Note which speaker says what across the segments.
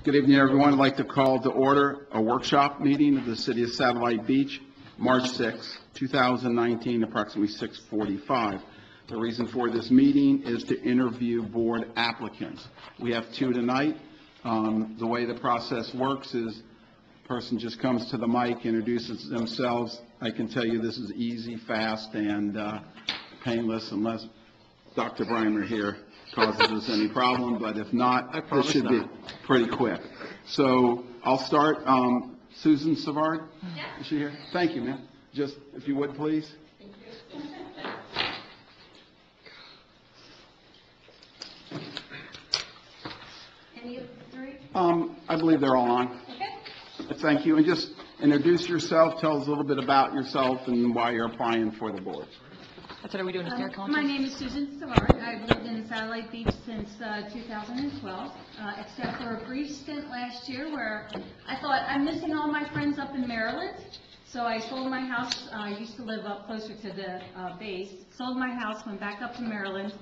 Speaker 1: Good evening, everyone. I'd like to call to order a workshop meeting of the City of Satellite Beach, March 6, 2019, approximately 6:45. The reason for this meeting is to interview board applicants. We have two tonight. The way the process works is a person just comes to the mic, introduces themselves. I can tell you this is easy, fast, and painless unless Dr. Breimer here causes us any problem, but if not, this should be pretty quick. So I'll start. Susan Savard? Is she here? Thank you, ma'am. Just, if you would, please.
Speaker 2: Any of the three?
Speaker 1: I believe they're all on.
Speaker 2: Okay.
Speaker 1: Thank you. And just introduce yourself. Tell us a little bit about yourself and why you're applying for the board.
Speaker 3: That's what are we doing, a fair contest?
Speaker 2: My name is Susan Savard. I've lived in Satellite Beach since 2012, except for a brief stint last year where I thought I'm missing all my friends up in Maryland. So I sold my house. I used to live up closer to the base. Sold my house, went back up to Maryland.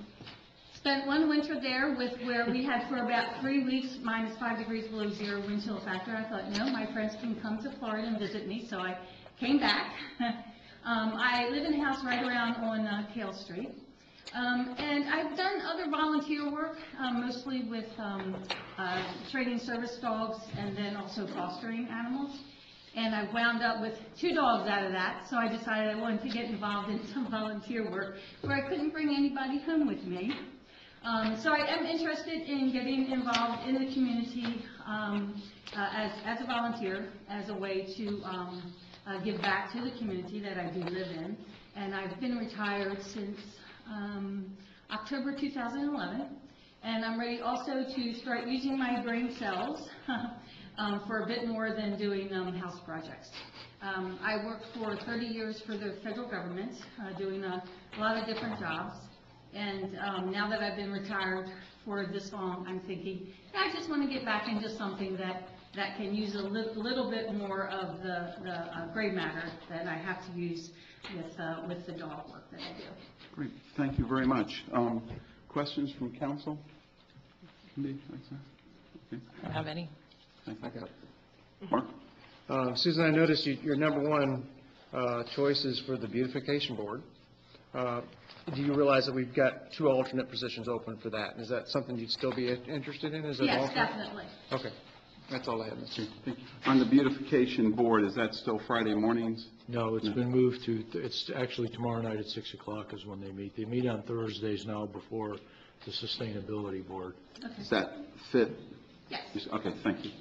Speaker 2: Spent one winter there with where we had for about 3 weeks minus 5 degrees below zero wind chill factor. I thought, no, my friends can come to Florida and visit me. So I came back. I live in a house right around on Kale Street. And I've done other volunteer work, mostly with training service dogs and then also fostering animals. And I wound up with 2 dogs out of that, so I decided I wanted to get involved in some volunteer work where I couldn't bring anybody home with me. So I am interested in getting involved in the community as a volunteer, as a way to give back to the community that I do live in. And I've been retired since October 2011. And I'm ready also to start using my brain cells for a bit more than doing house projects. I worked for 30 years for the federal government, doing a lot of different jobs. And now that I've been retired for this long, I'm thinking, I just want to get back into something that can use a little bit more of the gray matter that I have to use with the dog work that I do.
Speaker 1: Great. Thank you very much. Questions from council? Okay.
Speaker 3: I don't have any.
Speaker 1: Thank you. Mark?
Speaker 4: Susan, I noticed your number one choice is for the beautification board. Do you realize that we've got 2 alternate positions open for that? Is that something you'd still be interested in as an
Speaker 2: Yes,
Speaker 4: alternate?
Speaker 2: definitely.
Speaker 4: Okay. That's all I have, Mr.
Speaker 1: Thank you. On the beautification board, is that still Friday mornings?
Speaker 5: No, it's been moved to, it's actually tomorrow night at 6 o'clock is when they meet. They meet on Thursdays now before the sustainability board.
Speaker 2: Okay.
Speaker 1: Does that fit?
Speaker 2: Yes.
Speaker 1: Okay, thank you.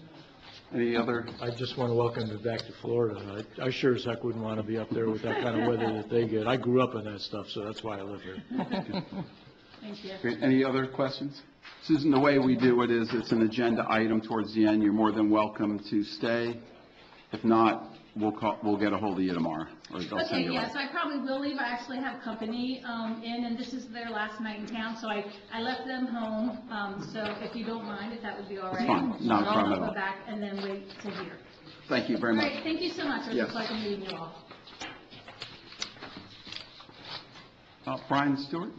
Speaker 1: Any other?
Speaker 5: I just want to welcome you back to Florida. I sure as heck wouldn't want to be up there with that kind of weather that they get. I grew up in that stuff, so that's why I live here.
Speaker 2: Thank you.
Speaker 1: Okay, any other questions? Susan, the way we do it is it's an agenda item towards the end. You're more than welcome to stay. If not, we'll get a hold of you tomorrow. Or they'll send
Speaker 2: Okay,
Speaker 1: you a
Speaker 2: yes,
Speaker 1: letter.
Speaker 2: I probably will leave. I actually have company in, and this is their last night in town, so I left them home. So if you don't mind, if that would be all right.
Speaker 1: Fine. Not a problem at
Speaker 2: I'll
Speaker 1: all.
Speaker 2: go back and then wait to hear.
Speaker 1: Thank you very much.
Speaker 2: Great, thank you so much. It was
Speaker 1: Yes.
Speaker 2: a pleasure meeting you all.
Speaker 1: Brian Stewart?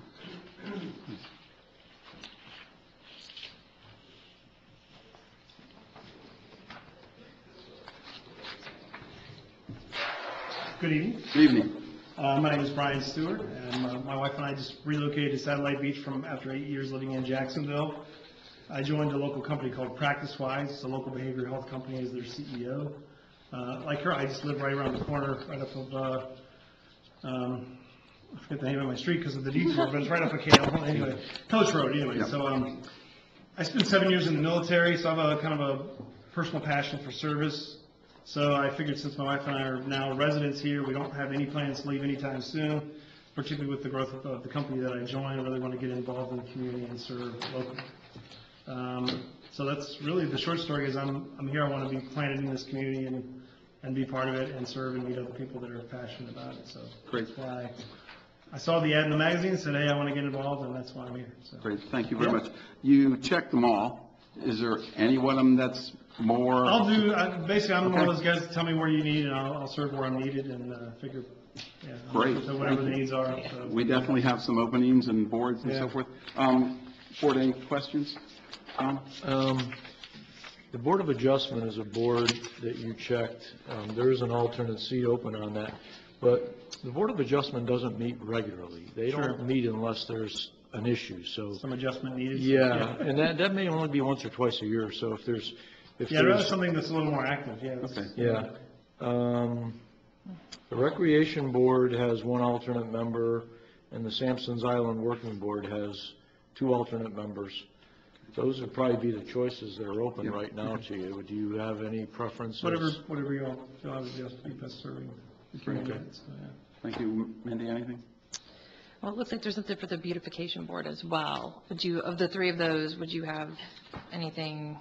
Speaker 6: Good evening.
Speaker 1: Good evening.
Speaker 6: My name is Brian Stewart, and my wife and I just relocated to Satellite Beach after 8 years living in Jacksonville. I joined a local company called PracticeWise. It's a local behavioral health company as their CEO. Like her, I just live right around the corner, right up of, I forget the name of my street because of the detour, but it's right up a Kale. Anyway, Coach Road, anyway.
Speaker 1: Yep.
Speaker 6: So I spent 7 years in the military, so I have a kind of a personal passion for service. So I figured since my wife and I are now residents here, we don't have any plans to leave anytime soon, particularly with the growth of the company that I joined. I really want to get involved in the community and serve locally. So that's really the short story is I'm here. I want to be planted in this community and be part of it and serve and meet other people that are passionate about it. So
Speaker 1: Great.
Speaker 6: that's why I saw the ad in the magazine and said, hey, I want to get involved, and that's why I'm here. So.
Speaker 1: Great, thank you very much. You checked them all. Is there any one of them that's more?
Speaker 6: I'll do, basically, I'm one of
Speaker 1: Okay.
Speaker 6: those guys that tell me where you need, and I'll serve where I'm needed and figure, I'll
Speaker 1: Great.
Speaker 6: look at whatever the
Speaker 1: Thank you.
Speaker 6: needs are. So.
Speaker 1: We definitely have some openings and boards and so
Speaker 6: Yeah.
Speaker 1: forth. Board, any questions? Tom?
Speaker 5: The Board of Adjustment is a board that you checked. There is an alternate seat open on that. But the Board of Adjustment doesn't meet regularly. They
Speaker 6: Sure.
Speaker 5: don't meet unless there's an issue, so.
Speaker 6: Some adjustment needed?
Speaker 5: Yeah, and that may only be once or twice a year, so if there's.
Speaker 6: Yeah, I'd rather something that's a little more active, yeah.
Speaker 1: Okay.
Speaker 5: Yeah. The Recreation Board has one alternate member, and the Sampson's Island Working Board has 2 alternate members. Those would probably be the choices that are open
Speaker 1: Yeah.
Speaker 5: right now to you. Do you have any preferences?
Speaker 6: Whatever you all feel I would just be best serving the community.
Speaker 1: Okay.
Speaker 6: So, yeah.
Speaker 1: Thank you. Mindy, anything?
Speaker 3: Well, it looks like there's something for the beautification board as well. Would you, of the 3 of those, would you have anything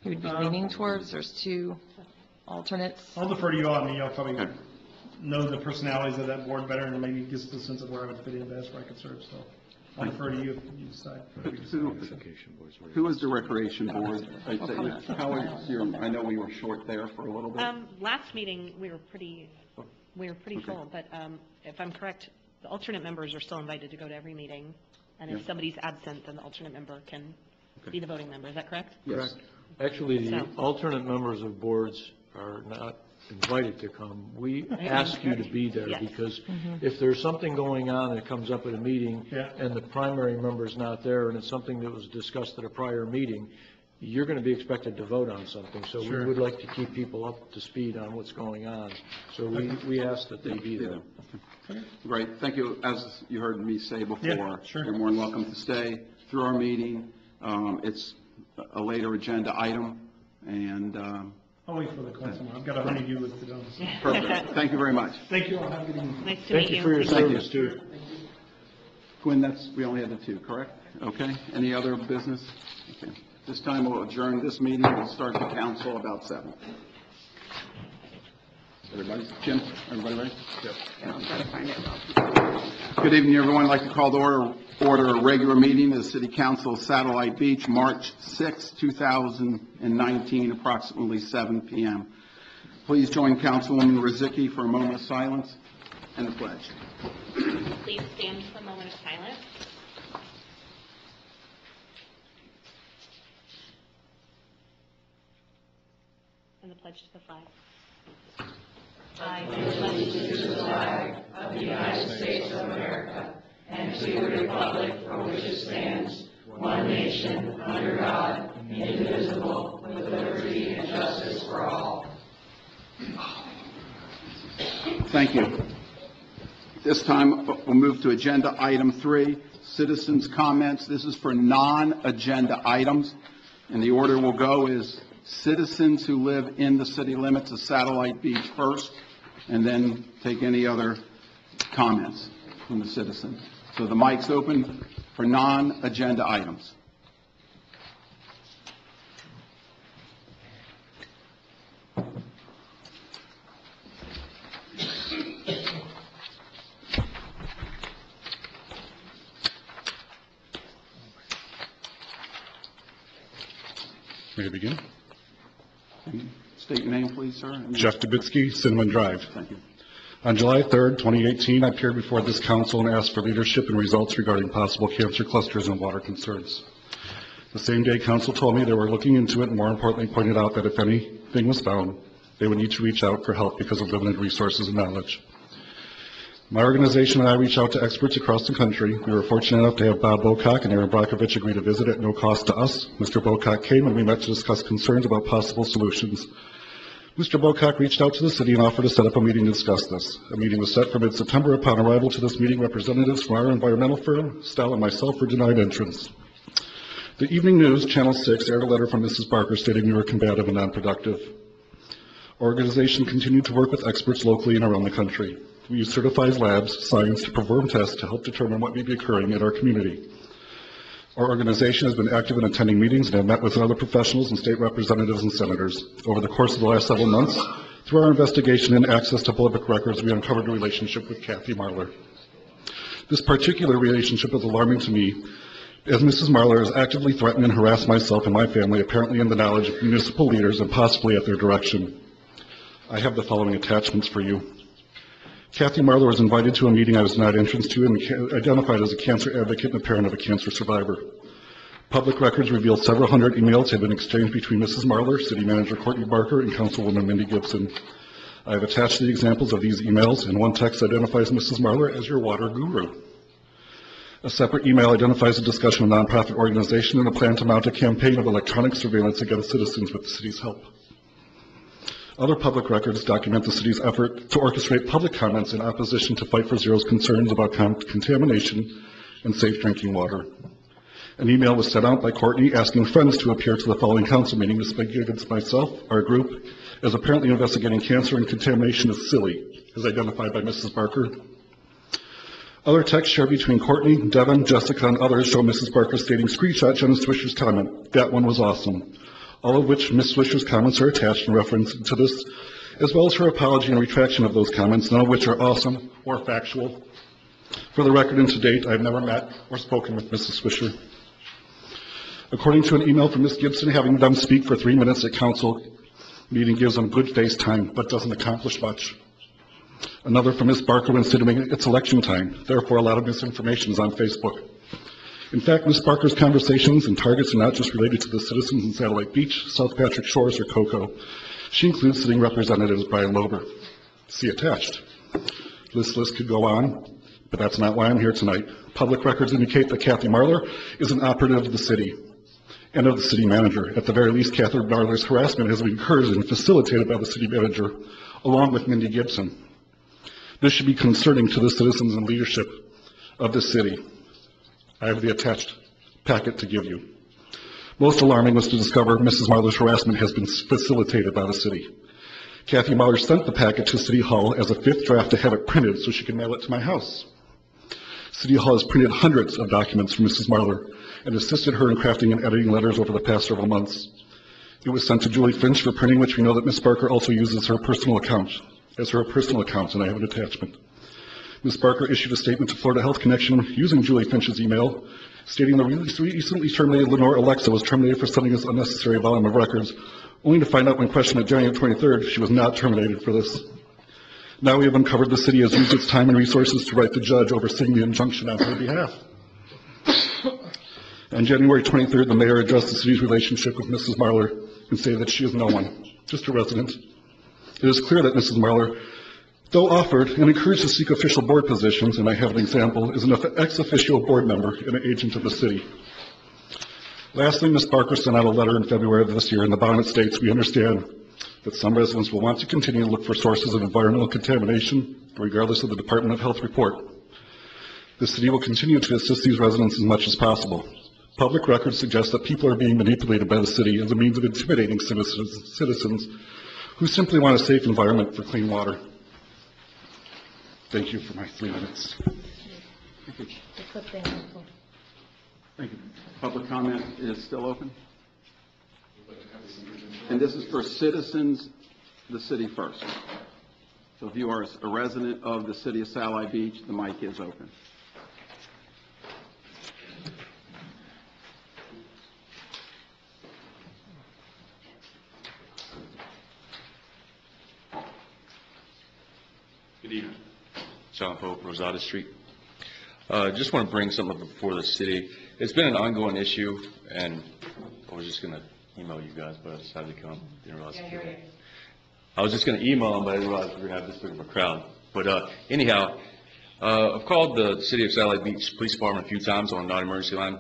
Speaker 3: you would be leaning towards? There's 2 alternates.
Speaker 6: I'll defer to you all, I mean, y'all probably
Speaker 1: Okay.
Speaker 6: know the personalities of that board better and maybe gives the sense of where I would fit in best, where I could serve, so I'll defer to you if you decide.
Speaker 1: Who is the Recreation Board? How is your, I know we were short there for a little bit.
Speaker 7: Last meeting, we were pretty full, but if I'm correct, the alternate members are still invited to go to every meeting, and if
Speaker 1: Yeah.
Speaker 7: somebody's absent, then the alternate member can be the voting member, is that correct?
Speaker 1: Yes.
Speaker 5: Actually, the
Speaker 7: So-
Speaker 5: alternate members of boards are not invited to come. We ask you to be there
Speaker 7: Yes.
Speaker 5: because if there's something going on that comes up at a meeting
Speaker 6: Yeah.
Speaker 5: and the primary member's not there and it's something that was discussed at a prior meeting, you're going to be expected to vote on something. So we
Speaker 6: Sure.
Speaker 5: would like to keep people up to speed on what's going on. So we ask that they be there.
Speaker 1: Great, thank you. As you heard me say before,
Speaker 6: Yeah, sure.
Speaker 1: you're more than welcome to stay through our meeting. It's a later agenda item, and
Speaker 6: I'll wait for the call tomorrow. I've got a honeydew list to do. So.
Speaker 1: perfect. Thank you very much.
Speaker 6: Tk you all, have a good evening.
Speaker 7: Nice to meet
Speaker 5: Thank you for your
Speaker 7: Thank you.
Speaker 5: service, too.
Speaker 1: Quinn, we only had the 2, correct? Okay, any other business? Okay. This time we'll adjourn this meeting, we'll start the council about 7. Everybody, Jim, everybody ready? Good evening, everyone. I'd like to call to order a regular meeting of the City Council of Satellite Beach, March 6, 2019, approximately 7 p.m. Please join Councilwoman Rozicki for a moment of silence and the pledge.
Speaker 7: Please stand for a moment of silence. And the pledge to the flag.
Speaker 1: Thank you. This time, we'll move to agenda item 3, citizens' comments. This is for non-agenda items, and the order will go is citizens who live in the city limits of Satellite Beach first, and then take any other comments from the citizens. So the mic's open for non-agenda items.
Speaker 8: May I begin?
Speaker 1: State your name, please, sir. and-
Speaker 8: Jeff Dubitsky, Cinnamon Drive.
Speaker 1: Thank you.
Speaker 8: On July 3rd, 2018, I appeared before this council and asked for leadership and results regarding possible cancer clusters and water concerns. The same day, council told me they were looking into it and more importantly pointed out that if anything was found, they would need to reach out for help because of limited resources and knowledge. My organization and I reached out to experts across the country. We were fortunate enough to have Bob Bocock and Aaron Brockovich agree to visit at no cost to us. Mr. Bocock came and we met to discuss concerns about possible solutions. Mr. Bocock reached out to the city and offered to set up a meeting to discuss this. A meeting was set for mid-September. Upon arrival to this meeting, representatives from our environmental firm, Stell, and myself were denied entrance. The Evening News, Channel 6, aired a letter from Mrs. Barker stating we were combative and non-productive. Our organization continued to work with experts locally and around the country. We use certified labs, science, to perform tests to help determine what may be occurring in our community. Our organization has been active in attending meetings and have met with other professionals and state representatives and senators. Over the course of the last several months, through our investigation and access to public records, we uncovered a relationship with Kathy Marlar. This particular relationship is alarming to me, as Mrs. Marlar has actively threatened and harassed myself and my family, apparently in the knowledge of municipal leaders and possibly at their direction. I have the following attachments for you. Kathy Marlar was invited to a meeting I was denied entrance to and identified as a cancer advocate and a parent of a cancer survivor. Public records reveal several hundred emails have been exchanged between Mrs. Marlar, City Manager Courtney Barker, and Councilwoman Mindy Gibson. I have attached the examples of these emails, and one text identifies Mrs. Marlar as your water guru. A separate email identifies a discussion of a nonprofit organization and a plan to mount a campaign of electronic surveillance against citizens with the city's help. Other public records document the city's effort to orchestrate public comments in opposition to Fight for Zero's concerns about contamination and safe drinking water. An email was sent out by Courtney asking friends to appear to the following council meeting to speak against myself, our group, as apparently investigating cancer and contamination is silly, as identified by Mrs. Barker. Other texts shared between Courtney, Devin, Jessica, and others show Mrs. Barker stating, "Screenshot Jenna Swisher's comment. That one was awesome." All of which Ms. Swisher's comments are attached in reference to this, as well as her apology and retraction of those comments, none of which are awesome or factual. For the record and to date, I have never met or spoken with Mrs. Swisher. According to an email from Ms. Gibson, having them speak for 3 minutes at council meeting gives them good face time, but doesn't accomplish much. Another from Ms. Barker when stating it's election time, therefore a lot of misinformation is on Facebook. In fact, Ms. Barker's conversations and targets are not just related to the citizens in Satellite Beach, South Patrick Shores, or Cocoa. She includes sitting representatives Brian Lober. See attached. This list could go on, but that's not why I'm here tonight. Public records indicate that Kathy Marlar is an operative of the city and of the city manager. At the very least, Kathy Marlar's harassment has been encouraged and facilitated by the city manager, along with Mindy Gibson. This should be concerning to the citizens and leadership of the city. I have the attached packet to give you. Most alarming was to discover Mrs. Marlar's harassment has been facilitated by the city. Kathy Marlar sent the packet to City Hall as a 5th draft to have it printed so she could mail it to my house. City Hall has printed hundreds of documents from Mrs. Marlar and assisted her in crafting and editing letters over the past several months. It was sent to Julie Finch for printing, which we know that Ms. Barker also uses her personal account, and I have an attachment. Ms. Barker issued a statement to Florida Health Connection using Julie Finch's email, stating the recently terminated Lenore Alexa was terminated for sending us unnecessary volume of records, only to find out when questioned on January 23rd she was not terminated for this. Now we have uncovered the city has used its time and resources to write the judge overseeing the injunction on her behalf. On January 23rd, the mayor addressed the city's relationship with Mrs. Marlar and stated that she is no one, just a resident. It is clear that Mrs. Marlar, though offered and encouraged to seek official board positions, and I have an example, is an ex officio board member and an agent of the city. Lastly, Ms. Barker sent out a letter in February of this year. In the bottom it states, "We understand that some residents will want to continue to look for sources of environmental contamination, regardless of the Department of Health report. The city will continue to assist these residents as much as possible. Public records suggest that people are being manipulated by the city as a means of intimidating citizens who simply want a safe environment for clean water." Thank you for my 3 minutes.
Speaker 1: Thank you. Public comment is still open? And this is for citizens, the city first. So if you are a resident of the city of Satellite Beach, the mic is open.
Speaker 9: Good evening. John Pope, Rosada Street. Just want to bring something up before the city. It's been an ongoing issue, and I was just going to email you guys, but I decided to come. Didn't realize. I was just going to email them, but I didn't realize we were going to have this big of a crowd. But anyhow, I've called the City of Satellite Beach Police Department a few times on a non-emergency line,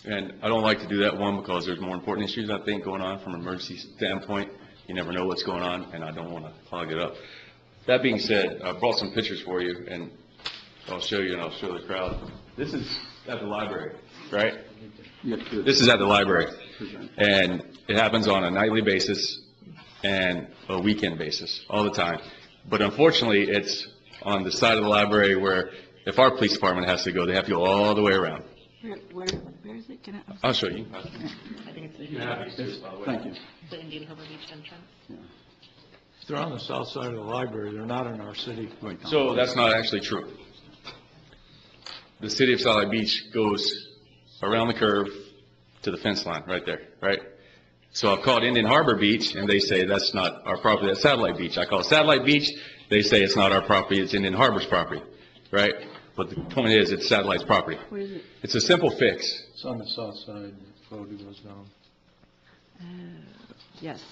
Speaker 9: and I don't like to do that, one, because there's more important issues, I think, going on from an emergency standpoint. You never know what's going on, and I don't want to clog it up. That being said, I brought some pictures for you, and I'll show you, and I'll show the crowd. This is at the library, right? This is at the library, and it happens on a nightly basis and a weekend basis, all the time. But unfortunately, it's on the side of the library where if our police department has to go, they have to go all the way around.
Speaker 10: Where is it?
Speaker 9: I'll show you.
Speaker 7: I think it's
Speaker 1: Thank you.
Speaker 7: the Indian Harbor Beach entrance.
Speaker 5: If they're on the south side of the library, they're not in our city.
Speaker 9: So that's not actually true. The City of Satellite Beach goes around the curve to the fence line right there, right? So I've called Indian Harbor Beach, and they say that's not our property, that's Satellite Beach. I call Satellite Beach, they say it's not our property, it's Indian Harbor's property, right? But the point is, it's Satellite's property.
Speaker 10: Where is it?
Speaker 9: It's a simple fix.
Speaker 5: It's on the south side, road goes down.
Speaker 10: Yes.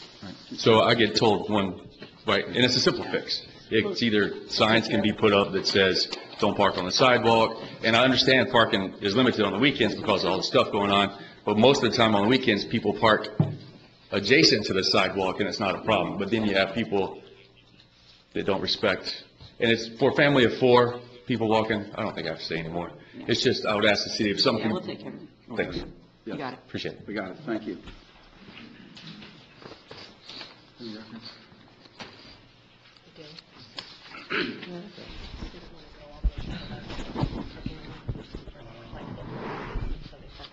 Speaker 9: So I get told right, and it's a simple fix. It's either signs can be put up that says, don't park on the sidewalk, and I understand parking is limited on the weekends because of all the stuff going on, but most of the time on the weekends, people park adjacent to the sidewalk, and it's not a problem. But then you have people that don't respect, and it's for a family of 4 people walking, I don't think I have to say anymore. It's just, I would ask the city if someone
Speaker 10: Yeah, we'll
Speaker 9: can,
Speaker 10: take care of it.
Speaker 9: thank you,
Speaker 10: You got it.
Speaker 9: appreciate it.
Speaker 1: We got it, thank you.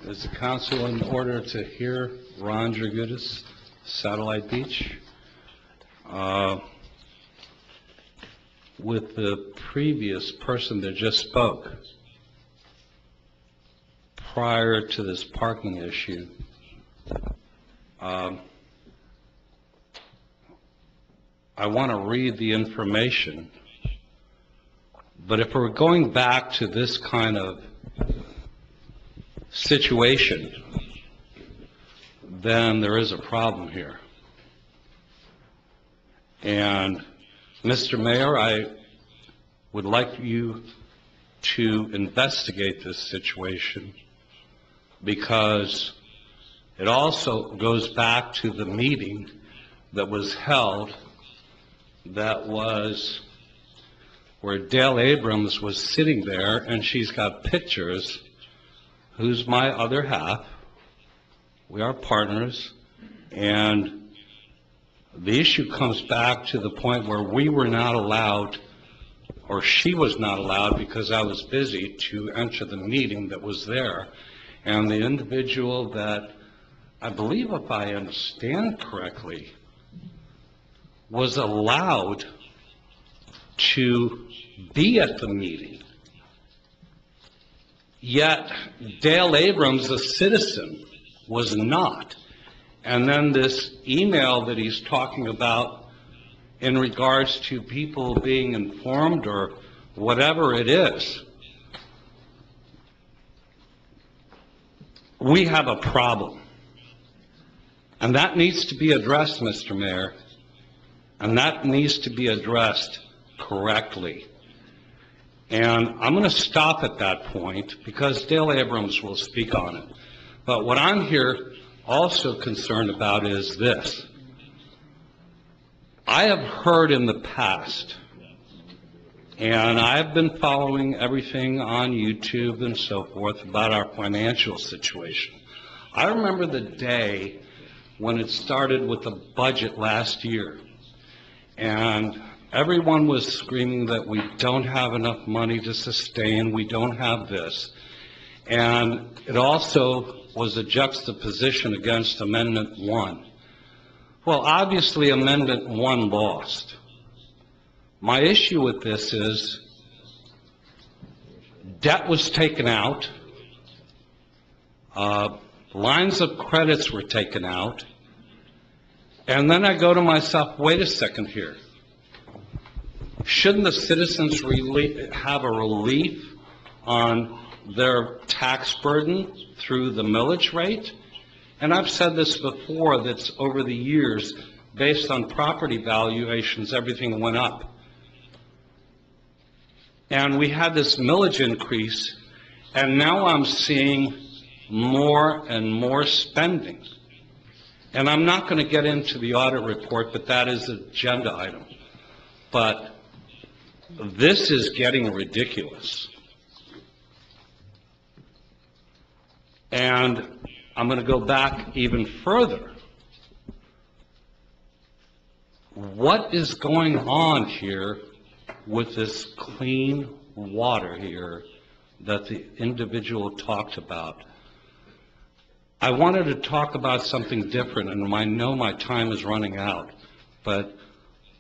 Speaker 11: Is the council in order to hear Ron Dragutis, Satellite Beach? With the previous person that just spoke, prior to this parking issue, I want to read the information, but if we're going back to this kind of situation, then there is a problem here. And, Mr. Mayor, I would like you to investigate this situation because it also goes back to the meeting that was held that was where Dale Abrams was sitting there, and she's got pictures. Who's my other half? We are partners, and the issue comes back to the point where we were not allowed, or she was not allowed because I was busy, to enter the meeting that was there. And the individual that, I believe if I understand correctly, was allowed to be at the meeting. Yet Dale Abrams, a citizen, was not. And then this email that he's talking about in regards to people being informed or whatever it is, we have a problem. And that needs to be addressed, Mr. Mayor, and that needs to be addressed correctly. And I'm going to stop at that point because Dale Abrams will speak on it. But what I'm here also concerned about is this. I have heard in the past, and I've been following everything on YouTube and so forth about our financial situation. I remember the day when it started with the budget last year, and everyone was screaming that we don't have enough money to sustain, we don't have this. And it also was a juxtaposition against Amendment 1. Well, obviously, Amendment 1 lost. My issue with this is debt was taken out, lines of credits were taken out, and then I go to myself, wait a second here. Shouldn't the citizens have a relief on their tax burden through the millage rate? And I've said this before, that's over the years, based on property valuations, everything went up. And we had this millage increase, and now I'm seeing more and more spending. And I'm not going to get into the audit report, but that is an agenda item. But this is getting ridiculous. And I'm going to go back even further. What is going on here with this clean water here that the individual talked about? I wanted to talk about something different, and I know my time is running out, but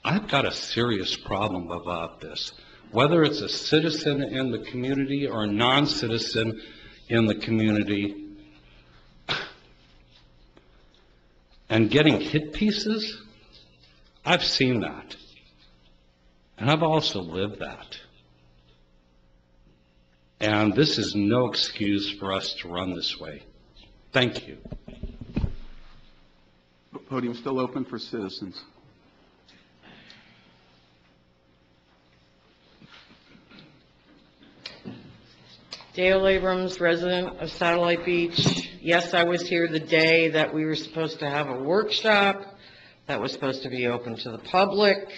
Speaker 11: I've got a serious problem about this. Whether it's a citizen in the community or a non-citizen in the community, and getting hit pieces, I've seen that. And I've also lived that. And this is no excuse for us to run this way. Thank you.
Speaker 1: Podium still open for citizens.
Speaker 12: Dale Abrams, resident of Satellite Beach. Yes, I was here the day that we were supposed to have a workshop that was supposed to be open to the public.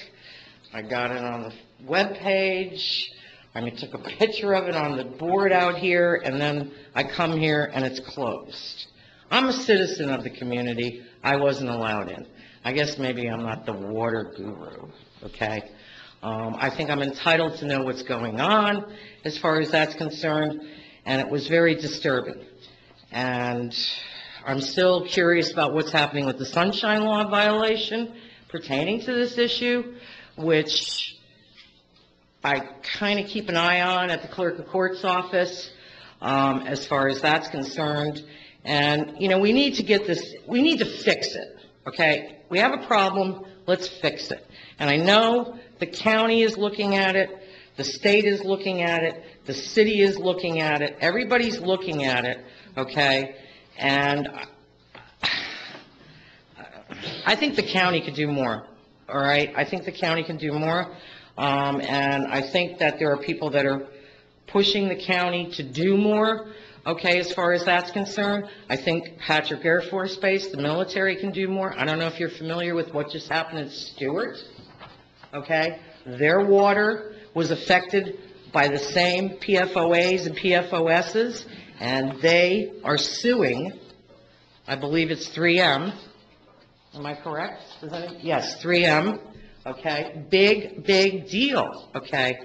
Speaker 12: I got it on the webpage. I took a picture of it on the board out here, and then I come here and it's closed. I'm a citizen of the community. I wasn't allowed in. I guess maybe I'm not the water guru, okay? I think I'm entitled to know what's going on as far as that's concerned, and it was very disturbing. And I'm still curious about what's happening with the Sunshine Law violation pertaining to this issue, which I kind of keep an eye on at the clerk of court's office, as far as that's concerned. And, we need to get this, we need to fix it, okay? We have a problem, let's fix it. And I know the county is looking at it, the state is looking at it, the city is looking at it, everybody's looking at it, okay? And I think the county could do more, all right? I think the county can do more. And I think that there are people that are pushing the county to do more, okay, as far as that's concerned. I think Patrick Air Force Base, the military, can do more. I don't know if you're familiar with what just happened in Stewart, okay? Their water was affected by the same PFOAs and PFOSs, and they are suing, I believe it's 3M. Am I correct? Yes, 3M, okay? Big, big deal, okay?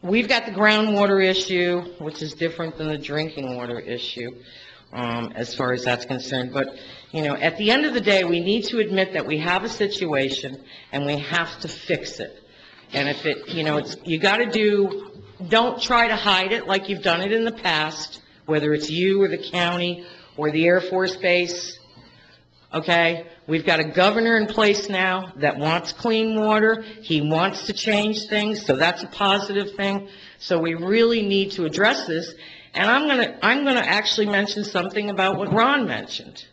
Speaker 12: We've got the groundwater issue, which is different than the drinking water issue, as far as that's concerned. But, at the end of the day, we need to admit that we have a situation and we have to fix it. And if it, you got to don't try to hide it like you've done it in the past, whether it's you or the county or the Air Force Base, okay? We've got a governor in place now that wants clean water. He wants to change things, so that's a positive thing. So we really need to address this. And I'm gonna actually mention something about what Ron mentioned.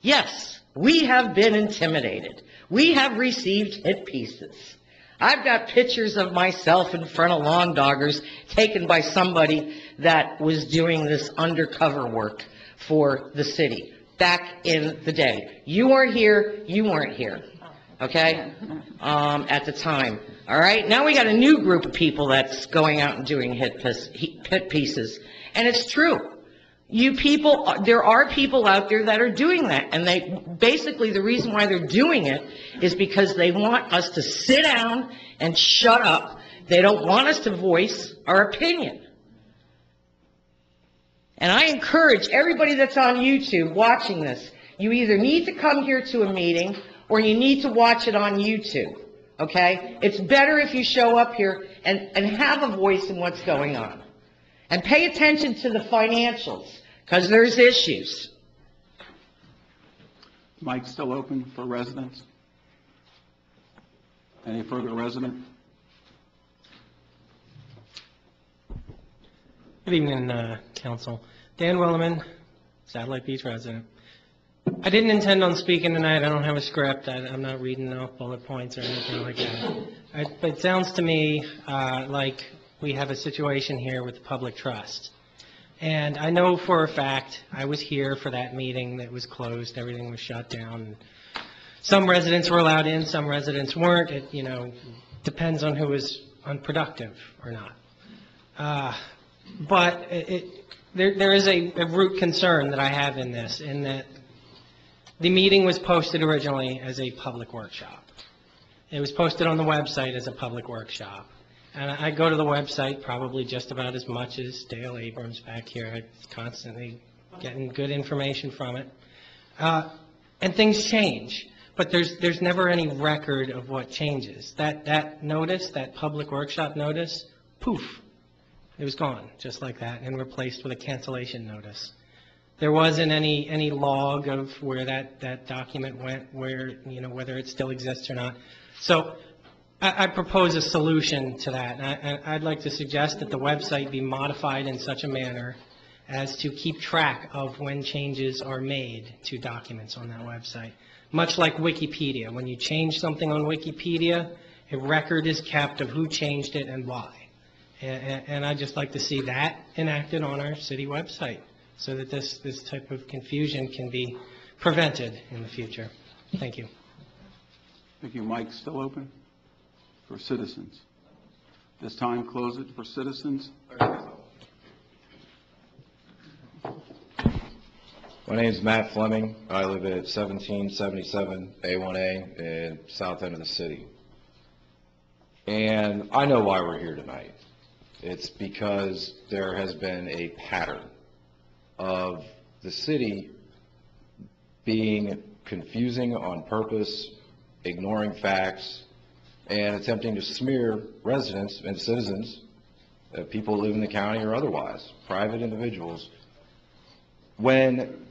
Speaker 12: Yes, we have been intimidated. We have received hit pieces. I've got pictures of myself in front of lawn doggers taken by somebody that was doing this undercover work for the city back in the day. You weren't here, you weren't here, okay, at the time. All right, now we got a new group of people that's going out and doing hit pieces. And it's true. You people, there are people out there that are doing that, and basically the reason why they're doing it is because they want us to sit down and shut up. They don't want us to voice our opinion. And I encourage everybody that's on YouTube watching this, you either need to come here to a meeting or you need to watch it on YouTube, okay? It's better if you show up here and have a voice in what's going on. And pay attention to the financials, because there's issues.
Speaker 1: Mike still open for residents? Any further resident?
Speaker 13: Good evening, Council. Dan Wellerman, Satellite Beach resident. I didn't intend on speaking tonight. I don't have a script. I'm not reading off bullet points or anything like that. But it sounds to me like we have a situation here with public trust. And I know for a fact, I was here for that meeting that was closed, everything was shut down. Some residents were allowed in, some residents weren't. It, depends on who was unproductive or not. But there is a root concern that I have in this, in that the meeting was posted originally as a public workshop. It was posted on the website as a public workshop. And I go to the website probably just about as much as Dale Abrams back here. I'm constantly getting good information from it. And things change, but there's never any record of what changes. That notice, that public workshop notice, poof, it was gone, just like that, and replaced with a cancellation notice. There wasn't any log of where that document went, where, whether it still exists or not. So I propose a solution to that. And I'd like to suggest that the website be modified in such a manner as to keep track of when changes are made to documents on that website. Much like Wikipedia, when you change something on Wikipedia, a record is kept of who changed it and why. And I'd just like to see that enacted on our city website so that this type of confusion can be prevented in the future. Thank you.
Speaker 1: Thank you. Mike, still open for citizens? This time, close it for citizens.
Speaker 14: My name is Matt Fleming. I live at 1777 A1A in south end of the city. And I know why we're here tonight. It's because there has been a pattern of the city being confusing on purpose, ignoring facts, and attempting to smear residents and citizens, people who live in the county or otherwise, private individuals. When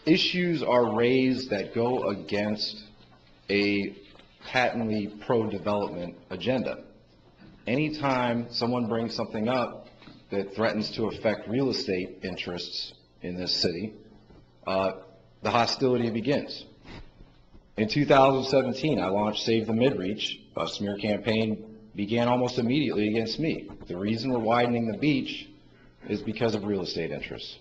Speaker 14: issues are raised that go against a patently pro-development agenda, anytime someone brings something up that threatens to affect real estate interests in this city, the hostility begins. In 2017, I launched Save the Midreach. A smear campaign began almost immediately against me. The reason we're widening the beach is because of real estate interests.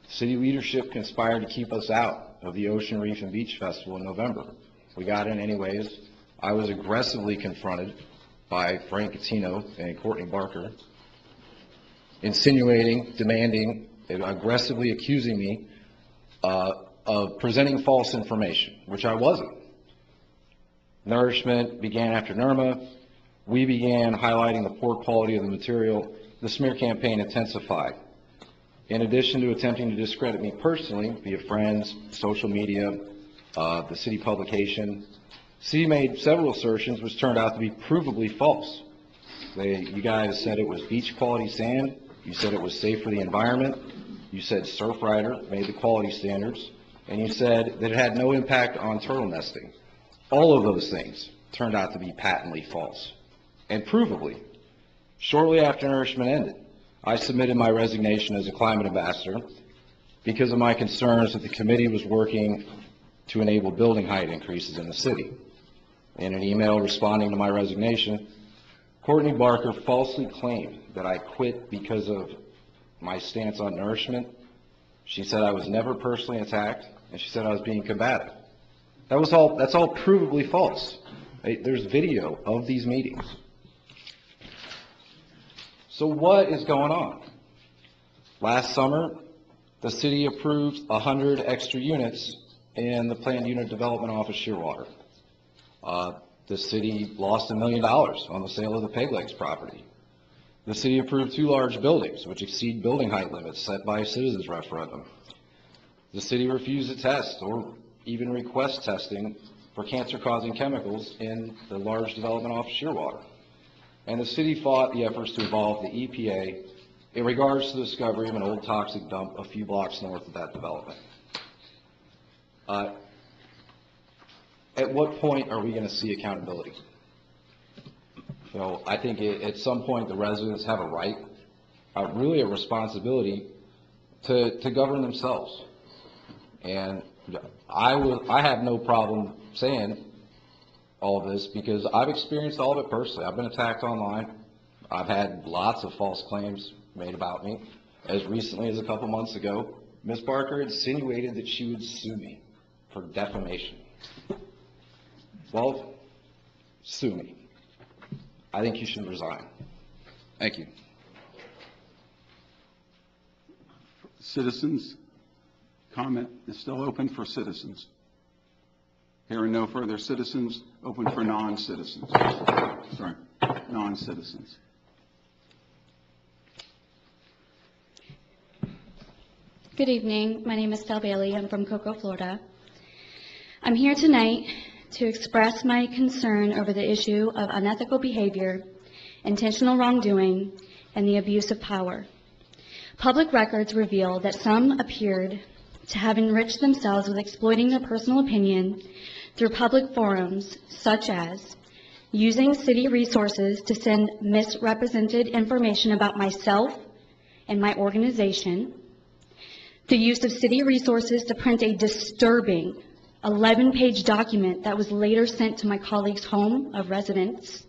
Speaker 14: City leadership conspired to keep us out of the Ocean Reef and Beach Festival in November. We got in anyways. I was aggressively confronted by Frank Catino and Courtney Barker, insinuating, demanding, and aggressively accusing me of presenting false information, which I wasn't. Nourishment began after NERMA. We began highlighting the poor quality of the material. The smear campaign intensified. In addition to attempting to discredit me personally via friends, social media, the city publication, city made several assertions which turned out to be provably false. You guys said it was beach quality sand. You said it was safe for the environment. You said Surfrider made the quality standards. And you said that it had no impact on turtle nesting. All of those things turned out to be patently false. And provably, shortly after Nourishment ended, I submitted my resignation as a climate ambassador because of my concerns that the committee was working to enable building height increases in the city. In an email responding to my resignation, Courtney Barker falsely claimed that I quit because of my stance on Nourishment. She said I was never personally attacked, and she said I was being combative. That's all provably false. There's video of these meetings. So what is going on? Last summer, the city approved 100 extra units in the Planned Unit Development Office Shearwater. The city lost $1 million on the sale of the Peg Legs property. The city approved 2 large buildings, which exceed building height limits set by a citizens referendum. The city refused to test or even request testing for cancer-causing chemicals in the large development office Shearwater. And the city fought the efforts to involve the EPA in regards to the discovery of an old toxic dump a few blocks north of that development. At what point are we going to see accountability? So I think at some point the residents have a right, really a responsibility to govern themselves. And I have no problem saying all of this because I've experienced all of it personally. I've been attacked online. I've had lots of false claims made about me. As recently as a couple months ago, Ms. Barker insinuated that she would sue me for defamation. Well, sue me. I think you should resign. Thank you.
Speaker 1: Citizens, comment is still open for citizens. Hearing no further citizens, open for non-citizens. Sorry, non-citizens.
Speaker 15: Good evening. My name is Stella Bailey. I'm from Cocoa, Florida. I'm here tonight to express my concern over the issue of unethical behavior, intentional wrongdoing, and the abuse of power. Public records reveal that some appeared to have enriched themselves with exploiting their personal opinion through public forums, such as using city resources to send misrepresented information about myself and my organization, the use of city resources to print a disturbing 11-page document that was later sent to my colleague's home of residence,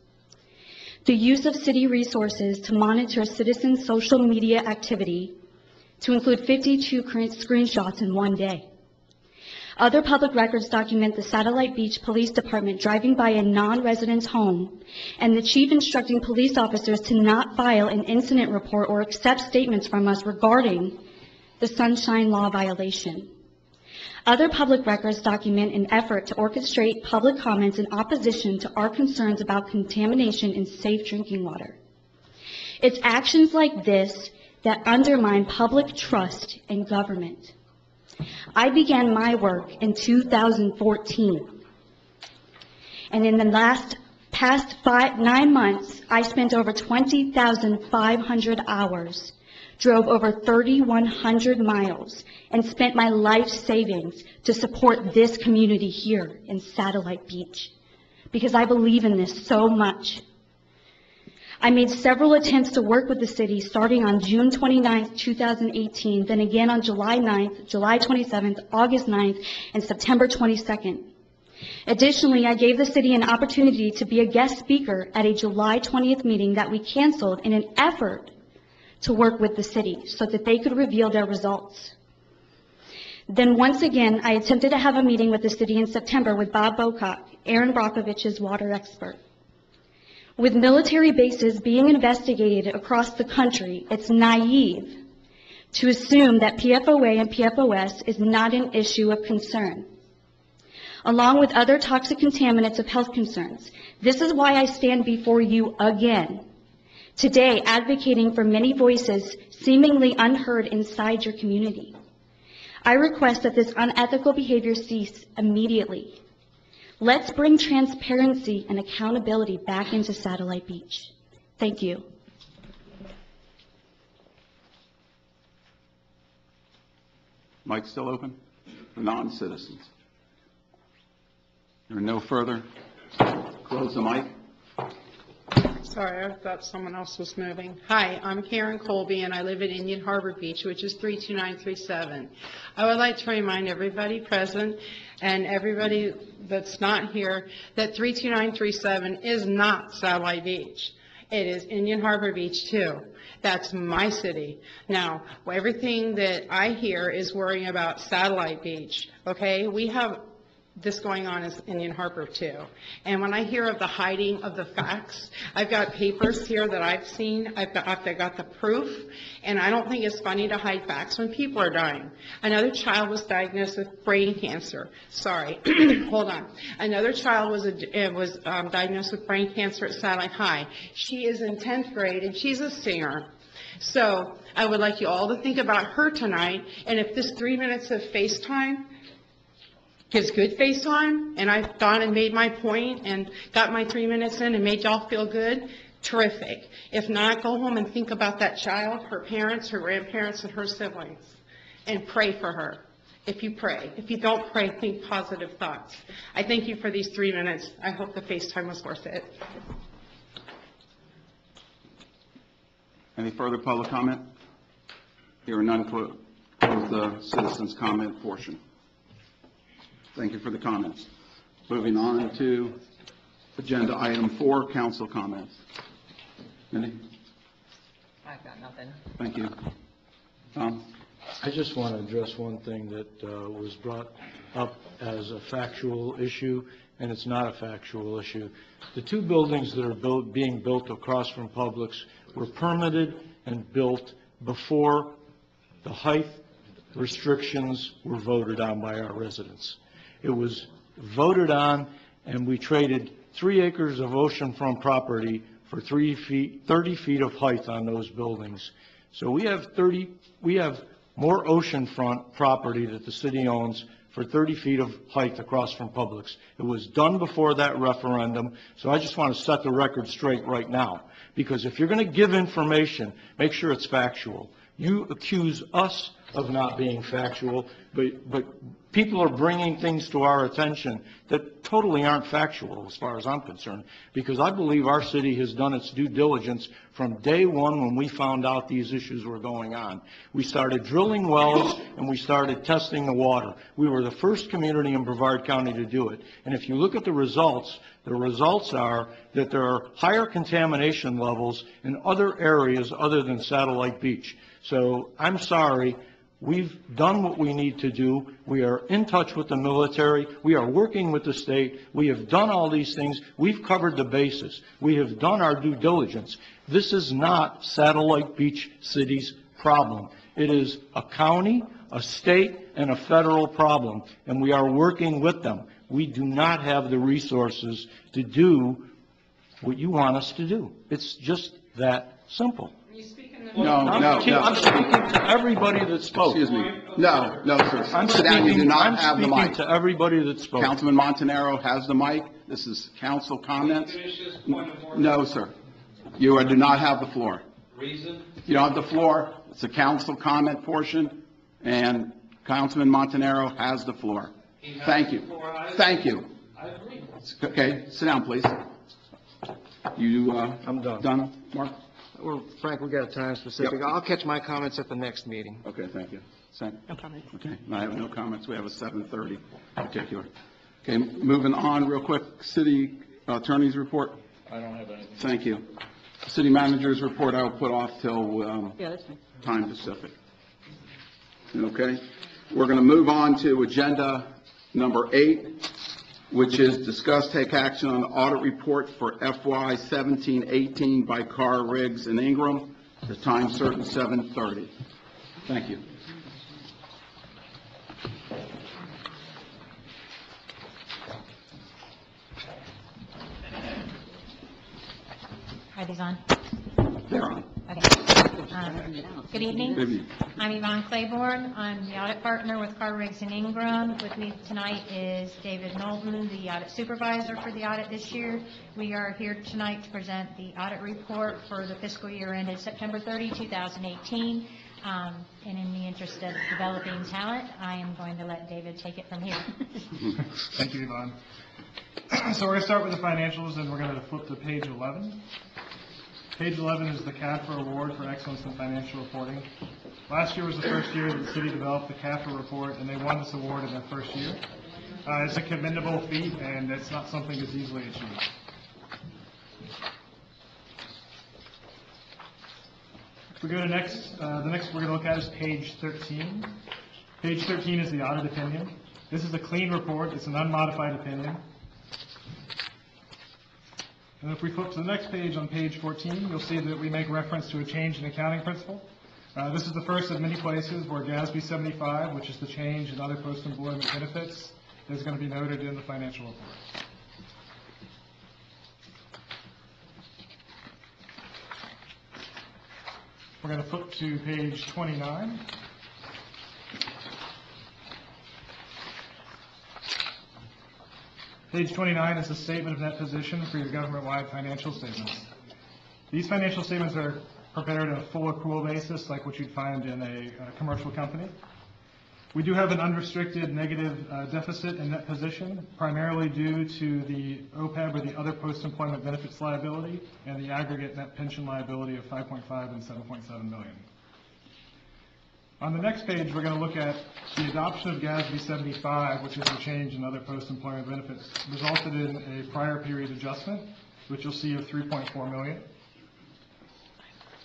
Speaker 15: the use of city resources to monitor citizens' social media activity to include 52 current screenshots in one day. Other public records document the Satellite Beach Police Department driving by a non-resident's home and the chief instructing police officers to not file an incident report or accept statements from us regarding the Sunshine Law violation. Other public records document an effort to orchestrate public comments in opposition to our concerns about contamination in safe drinking water. It's actions like this that undermine public trust in government. I began my work in 2014, and in the past 9 months, I spent over 20,500 hours, drove over 3,100 miles, and spent my life savings to support this community here in Satellite Beach, because I believe in this so much. I made several attempts to work with the city starting on June 29th, 2018, then again on July 9th, July 27th, August 9th, and September 22nd. Additionally, I gave the city an opportunity to be a guest speaker at a July 20th meeting that we canceled in an effort to work with the city so that they could reveal their results. Then once again, I attempted to have a meeting with the city in September with Bob Bocock, Aaron Brockovich's water expert. With military bases being investigated across the country, it's naive to assume that PFOA and PFOS is not an issue of concern, along with other toxic contaminants of health concerns. This is why I stand before you again today advocating for many voices seemingly unheard inside your community. I request that this unethical behavior cease immediately. Let's bring transparency and accountability back into Satellite Beach. Thank you.
Speaker 1: Mic's still open for non-citizens. There are no further. Close the mic.
Speaker 16: Sorry, I thought someone else was moving. Hi, I'm Karen Colby, and I live at Indian Harbor Beach, which is 32937. I would like to remind everybody present and everybody that's not here that 32937 is not Satellite Beach. It is Indian Harbor Beach, too. That's my city. Now, everything that I hear is worrying about Satellite Beach, okay? We have this going on is Indian Harbor too. And when I hear of the hiding of the facts, I've got papers here that I've seen, I've got the proof, and I don't think it's funny to hide facts when people are dying. Another child was diagnosed with brain cancer. Sorry, hold on. Another child was diagnosed with brain cancer at Satellite High. She is in 10th grade and she's a singer. So I would like you all to think about her tonight, and if this 3 minutes of FaceTime gives good FaceTime, and I've gone and made my point and got my 3 minutes in and made y'all feel good, terrific. If not, go home and think about that child, her parents, her grandparents, and her siblings, and pray for her. If you pray. If you don't pray, think positive thoughts. I thank you for these 3 minutes. I hope the FaceTime was worth it.
Speaker 1: Any further public comment? Here are none. Close the citizens' comment portion. Thank you for the comments. Moving on to agenda item 4, council comments. Mindy?
Speaker 3: I've got nothing.
Speaker 1: Thank you. Tom?
Speaker 5: I just want to address one thing that was brought up as a factual issue, and it's not a factual issue. The 2 buildings that are being built across from Publix were permitted and built before the height restrictions were voted on by our residents. It was voted on, and we traded 3 acres of oceanfront property for 30 feet of height on those buildings. So we have more oceanfront property that the city owns for 30 feet of height across from Publix. It was done before that referendum, so I just want to set the record straight right now. Because if you're going to give information, make sure it's factual. You accuse us of not being factual, but people are bringing things to our attention that totally aren't factual as far as I'm concerned, because I believe our city has done its due diligence from day one when we found out these issues were going on. We started drilling wells and we started testing the water. We were the first community in Brevard County to do it. And if you look at the results are that there are higher contamination levels in other areas other than Satellite Beach. So I'm sorry. We've done what we need to do. We are in touch with the military. We are working with the state. We have done all these things. We've covered the bases. We have done our due diligence. This is not Satellite Beach City's problem. It is a county, a state, and a federal problem, and we are working with them. We do not have the resources to do what you want us to do. It's just that simple.
Speaker 1: No.
Speaker 5: I'm speaking to everybody that spoke.
Speaker 1: Excuse me. No, sir. Sit down. You do not have the mic.
Speaker 5: I'm speaking to everybody that spoke.
Speaker 1: Councilman Montanaro has the mic. This is council comments. No, sir. You do not have the floor.
Speaker 11: Reason?
Speaker 1: You don't have the floor. It's a council comment portion, and Councilman Montanaro has the floor. Thank you. Thank you.
Speaker 11: I agree.
Speaker 1: Okay, sit down, please.
Speaker 4: I'm done.
Speaker 1: Done, Mark?
Speaker 4: Well, Frank, we got a time specific.
Speaker 1: Yep.
Speaker 4: I'll catch my comments at the next meeting.
Speaker 1: Okay, thank you.
Speaker 7: No comment.
Speaker 1: Okay, I have no comments. We have a 7:30 particular. Okay, moving on real quick. City attorney's report.
Speaker 5: I don't have anything.
Speaker 1: Thank you. City manager's report I will put off till
Speaker 10: Yeah, that's fine.
Speaker 1: time Pacific. Okay, we're going to move on to agenda number 8, which is discuss, take action on the audit report for FY 17-18 by Carr, Riggs, and Ingram. The time certain 7:30. Thank you.
Speaker 17: Are these on?
Speaker 1: They're on.
Speaker 17: Okay. Good evening.
Speaker 1: Good evening.
Speaker 17: I'm Yvonne Claiborne. I'm the audit partner with Carr, Riggs, and Ingram. With me tonight is David Knowlton, the audit supervisor for the audit this year. We are here tonight to present the audit report for the fiscal year ended September 30, 2018. And in the interest of developing talent, I am going to let David take it from here.
Speaker 6: Thank you, Yvonne. So we're going to start with the financials, and we're going to flip to page 11. Page 11 is the CAFRA Award for Excellence in Financial Reporting. Last year was the first year that the city developed the CAFRA report, and they won this award in their first year. It's a commendable feat, and it's not something that's easily achieved. If we go to the next we're going to look at is page 13. Page 13 is the audit opinion. This is a clean report. It's an unmodified opinion. And if we flip to the next page, on page 14, you'll see that we make reference to a change in accounting principle. This is the first of many places where GASB 75, which is the change in other post-employment benefits, is going to be noted in the financial report. We're going to flip to page 29. Page 29 is the statement of net position for your government-wide financial statements. These financial statements are prepared on a full accrual basis, like what you'd find in a commercial company. We do have an unrestricted negative deficit in net position, primarily due to the OPEB, or the other post-employment benefits liability, and the aggregate net pension liability of $5.5 and $7.7 million. On the next page, we're going to look at the adoption of GASB 75, which is the change in other post-employment benefits, resulted in a prior period adjustment, which you'll see of $3.4 million.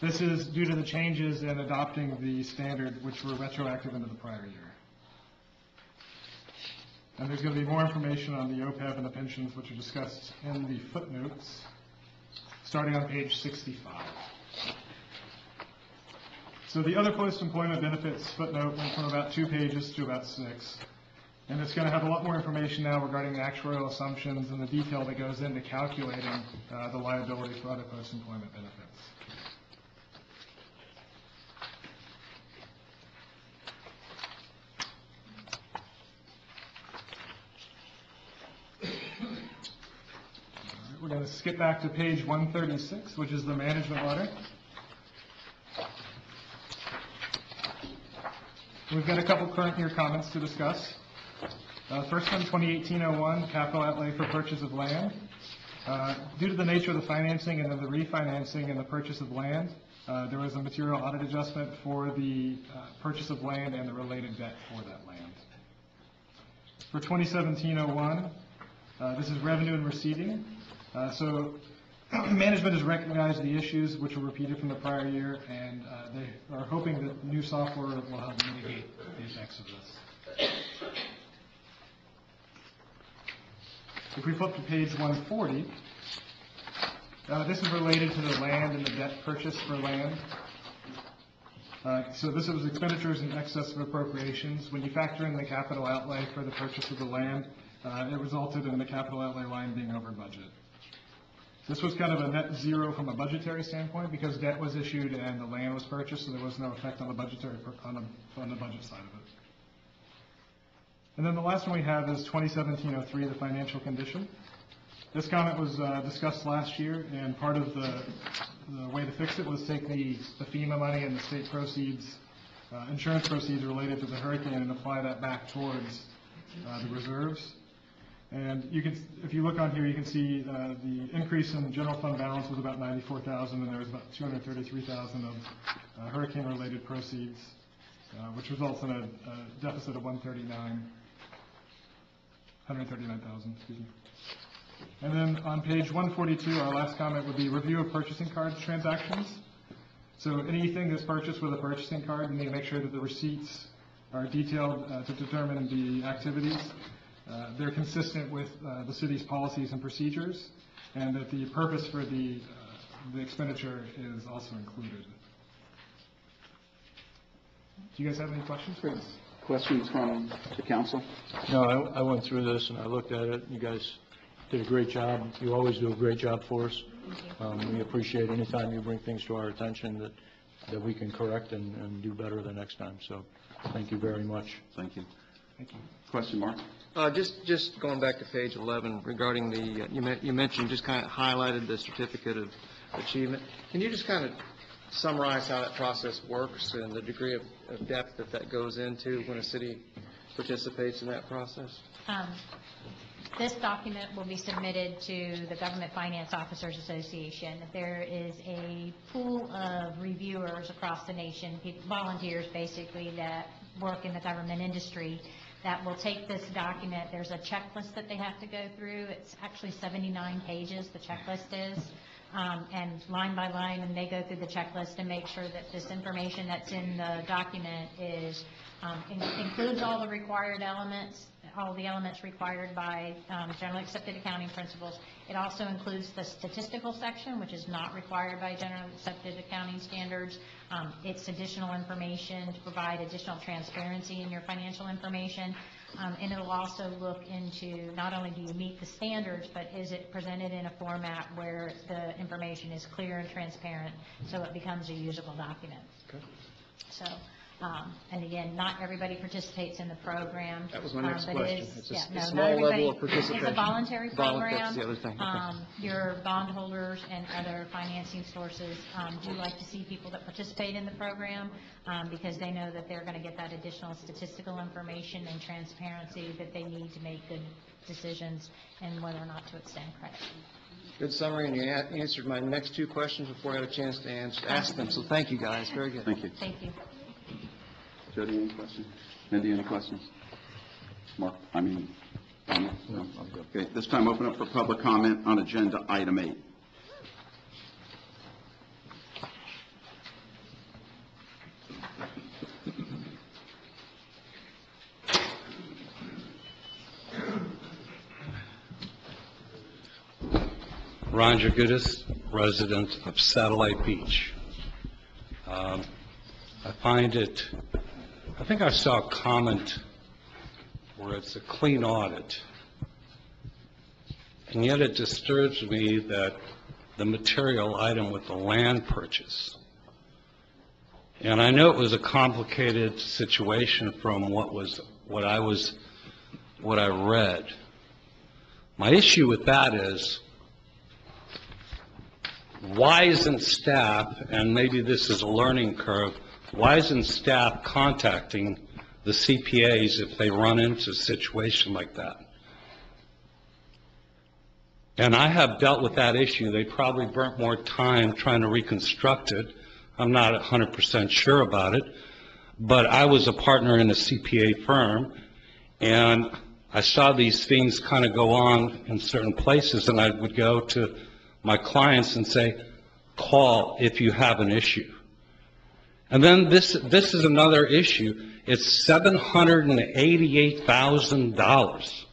Speaker 6: This is due to the changes in adopting the standard, which were retroactive into the prior year. And there's going to be more information on the OPEB and the pensions, which are discussed in the footnotes, starting on page 65. So the other post-employment benefits footnote went from about 2 pages to about 6. And it's going to have a lot more information now regarding the actuarial assumptions and the detail that goes into calculating the liability for other post-employment benefits. We're going to skip back to page 136, which is the management letter. We've got a couple current year comments to discuss. First one, 2018-01, capital outlay for purchase of land. Due to the nature of the financing and then the refinancing and the purchase of land, there was a material audit adjustment for the purchase of land and the related debt for that land. For 2017-01, this is revenue and receiving. So management has recognized the issues which were repeated from the prior year, and they are hoping that new software will help mitigate the effects of this. If we flip to page 140, this is related to the land and the debt purchase for land. So this was expenditures in excess of appropriations. When you factor in the capital outlay for the purchase of the land, it resulted in the capital outlay line being over budget. This was kind of a net zero from a budgetary standpoint because debt was issued and the land was purchased, so there was no effect on the budgetary on the budget side of it. And then the last one we have is 2017-03, the financial condition. This comment was discussed last year, and part of the way to fix it was take the FEMA money and the state proceeds, insurance proceeds related to the hurricane, and apply that back towards the reserves. And you can, if you look on here, you can see the increase in the general fund balance was about $94,000, and there was about $233,000 of hurricane-related proceeds, which results in a deficit of $139,000, excuse me. And then on page 142, our last comment would be review of purchasing card transactions. So anything that's purchased with a purchasing card, we need to make sure that the receipts are detailed to determine the activities. They're consistent with the city's policies and procedures, and that the purpose for the expenditure is also included. Do you guys have any questions?
Speaker 1: Questions from the council?
Speaker 5: No, I went through this and I looked at it. You guys did a great job. You always do a great job for us. We appreciate any time you bring things to our attention that we can correct and do better the next time. So thank you very much.
Speaker 1: Thank you. Thank you. Question, Mark?
Speaker 4: Just going back to page 11 regarding the, you mentioned, just kind of highlighted the certificate of achievement. Can you just kind of summarize how that process works and the degree of depth that goes into when a city participates in that process?
Speaker 17: This document will be submitted to the Government Finance Officers Association. There is a pool of reviewers across the nation, volunteers basically, that work in the government industry that will take this document. There's a checklist that they have to go through. It's actually 79 pages, the checklist is, and line by line, and they go through the checklist and make sure that this information that's in the document is includes all the required elements, all the elements required by generally accepted accounting principles. It also includes the statistical section, which is not required by generally accepted accounting standards. It's additional information to provide additional transparency in your financial information. And it'll also look into not only do you meet the standards, but is it presented in a format where the information is clear and transparent so it becomes a usable document. Okay. So. And again, not everybody participates in the program.
Speaker 4: That was my next question. It's a
Speaker 17: not
Speaker 4: small level of participation.
Speaker 17: It's a voluntary program.
Speaker 4: That's the other thing. Okay.
Speaker 17: Your bondholders and other financing sources do like to see people that participate in the program because they know that they're going to get that additional statistical information and transparency that they need to make good decisions and whether or not to extend credit.
Speaker 4: Good summary, and you answered my next two questions before I had a chance to ask them. So thank you, guys. Very good.
Speaker 1: Thank you.
Speaker 17: Thank you.
Speaker 1: Jody, any questions? Mindy, any questions? Mark, no. Okay, this time open up for public comment on agenda item 8.
Speaker 11: Ron Jagutis, resident of Satellite Beach. I think I saw a comment where it's a clean audit, and yet it disturbs me that the material item with the land purchase, and I know it was a complicated situation from what I read. My issue with that is, why isn't staff, and maybe this is a learning curve, why isn't staff contacting the CPAs if they run into a situation like that. And I have dealt with that issue. They probably burnt more time trying to reconstruct it. I'm not 100% sure about it, but I was a partner in a CPA firm, and I saw these things kind of go on in certain places, and I would go to my clients and say, call if you have an issue. And then this is another issue. It's $788,000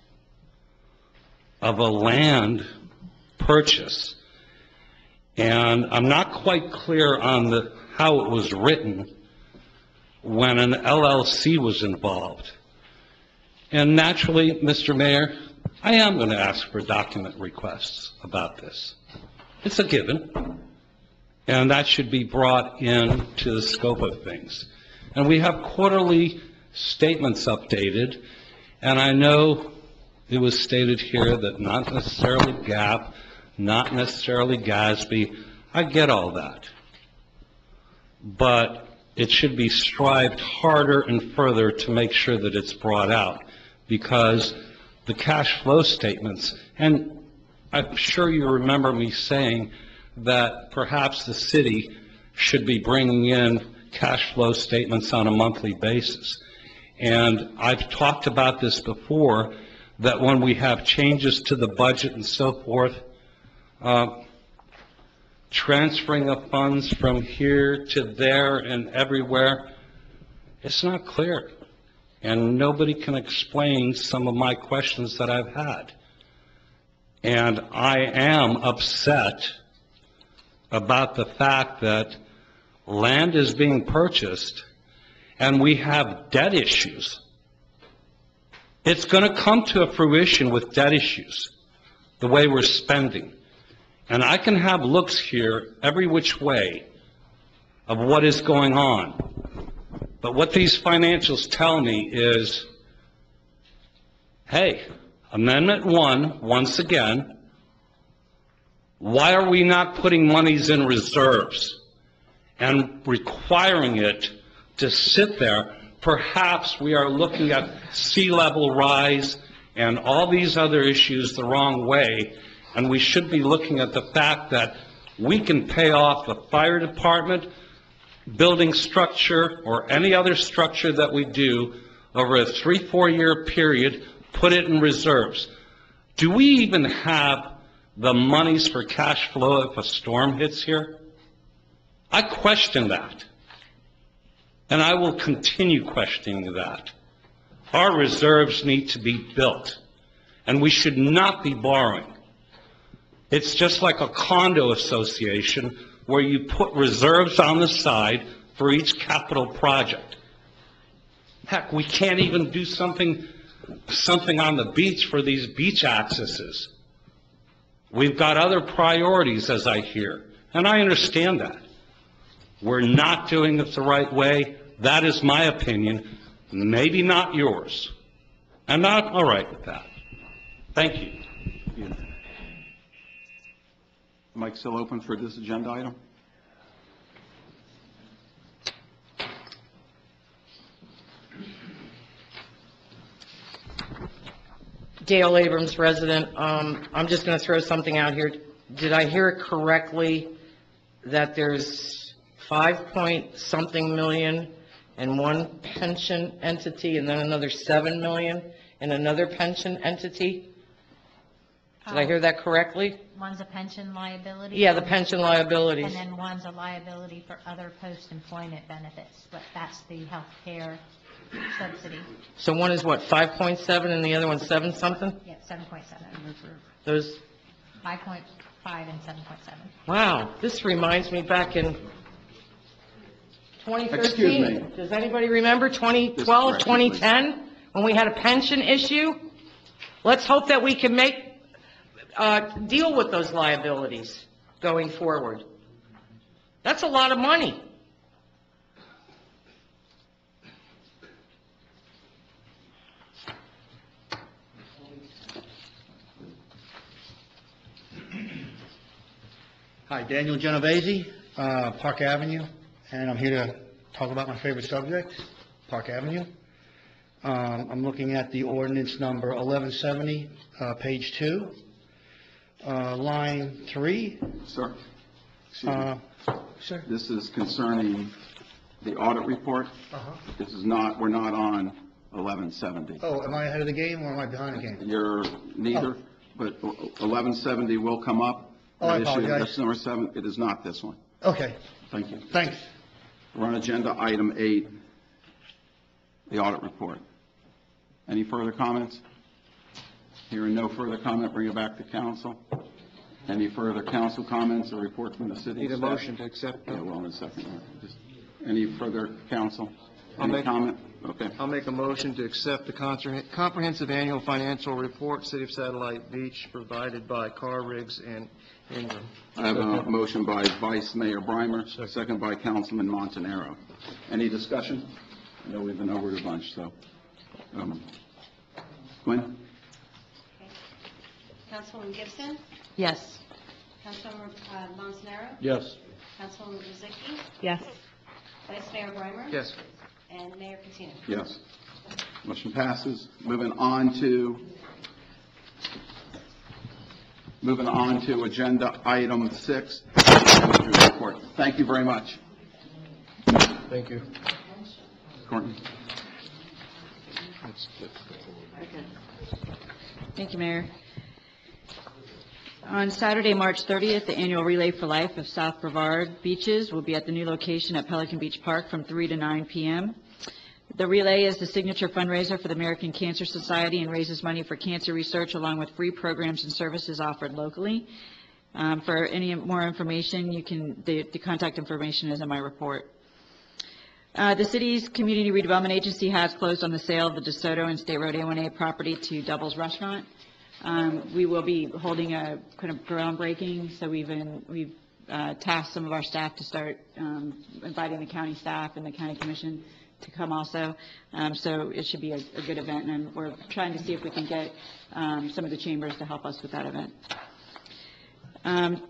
Speaker 11: of a land purchase. And I'm not quite clear on how it was written when an LLC was involved. And naturally, Mr. Mayor, I am going to ask for document requests about this. It's a given. And that should be brought into the scope of things. And we have quarterly statements updated, and I know it was stated here that not necessarily GAAP, not necessarily GASB. I get all that. But it should be strived harder and further to make sure that it's brought out, because the cash flow statements, and I'm sure you remember me saying that perhaps the city should be bringing in cash flow statements on a monthly basis. And I've talked about this before, that when we have changes to the budget and so forth, transferring of funds from here to there and everywhere, it's not clear. And nobody can explain some of my questions that I've had. And I am upset about the fact that land is being purchased and we have debt issues. It's going to come to a fruition with debt issues, the way we're spending. And I can have looks here every which way of what is going on. But what these financials tell me is, hey, Amendment 1, once again, why are we not putting monies in reserves and requiring it to sit there? Perhaps we are looking at sea level rise and all these other issues the wrong way, and we should be looking at the fact that we can pay off the fire department, building structure, or any other structure that we do over a 3-4 year period, put it in reserves. Do we even have the monies for cash flow if a storm hits here? I question that. And I will continue questioning that. Our reserves need to be built, and we should not be borrowing. It's just like a condo association where you put reserves on the side for each capital project. Heck, we can't even do something on the beach for these beach accesses. We've got other priorities, as I hear, and I understand that. We're not doing it the right way. That is my opinion, maybe not yours. And I'm all right with that. Thank you.
Speaker 1: Mike, still open for this agenda item?
Speaker 12: Gail Abrams, resident. I'm just going to throw something out here. Did I hear it correctly that there's 5-point-something million in one pension entity and then another 7 million in another pension entity? Did I hear that correctly?
Speaker 17: One's a pension liability.
Speaker 12: Yeah, the pension liabilities.
Speaker 17: And then one's a liability for other post-employment benefits, but that's the health care subsidy.
Speaker 12: So one is what, 5.7 and the other one's 7 something?
Speaker 17: Yeah, 7.7.
Speaker 12: Those,
Speaker 17: 5.5 and 7.7.
Speaker 12: wow, this reminds me back in 2013.
Speaker 1: Excuse me.
Speaker 12: Does anybody remember 2012, 2010, when we had a pension issue? Let's hope that we can deal with those liabilities going forward. That's a lot of money.
Speaker 18: Hi, Daniel Genovese, Park Avenue, and I'm here to talk about my favorite subject, Park Avenue. I'm looking at the ordinance number 1170, page 2, line 3.
Speaker 1: Sir? Excuse me.
Speaker 18: Sir?
Speaker 1: This is concerning the audit report. This is not, we're not on 1170.
Speaker 18: Oh, am I ahead of the game or am I behind the game?
Speaker 1: You're neither, but 1170 will come up.
Speaker 18: Oh, I
Speaker 1: That issue,
Speaker 18: apologize.
Speaker 1: That's number 7. It is not this one.
Speaker 18: Okay,
Speaker 1: Thank you.
Speaker 18: thanks.
Speaker 1: We're on agenda item 8, the audit report. Any further comments? Hearing no further comment, bring it back to council. Any further council comments or report from the city
Speaker 4: Need a
Speaker 1: staff?
Speaker 4: motion to accept.
Speaker 1: Yeah, well, in a second. Just- Any further council?
Speaker 4: I'll
Speaker 1: Any
Speaker 4: make-
Speaker 1: comment? Okay.
Speaker 4: I'll make a motion to accept the comprehensive annual financial report, City of Satellite Beach, provided by Carr, Riggs, and Ingram.
Speaker 1: I have a motion by Vice Mayor Brimer, second by Councilman Montanaro. Any discussion? I know we've been over it a bunch, so. Gwen?
Speaker 7: Councilwoman Gibson?
Speaker 3: Yes.
Speaker 7: Councilwoman Montanaro?
Speaker 5: Yes.
Speaker 7: Councilwoman Rozicki?
Speaker 17: Yes.
Speaker 7: Vice Mayor Brimer?
Speaker 4: Yes.
Speaker 7: And Mayor Catino?
Speaker 1: Yes. Motion passes. Moving on to agenda item 6, manager's report. Thank you very much.
Speaker 5: Thank you.
Speaker 1: Courtney?
Speaker 19: Thank you, Mayor. On Saturday, March 30th, the annual Relay for Life of South Brevard Beaches will be at the new location at Pelican Beach Park from 3 to 9 p.m. The relay is the signature fundraiser for the American Cancer Society and raises money for cancer research along with free programs and services offered locally. For any more information, the contact information is in my report. The city's Community Redevelopment Agency has closed on the sale of the DeSoto and State Road A1A property to Doubles Restaurant. We will be holding a kind of groundbreaking, so we've tasked some of our staff to start inviting the county staff and the county commission to come also. So it should be a good event, and we're trying to see if we can get some of the chambers to help us with that event.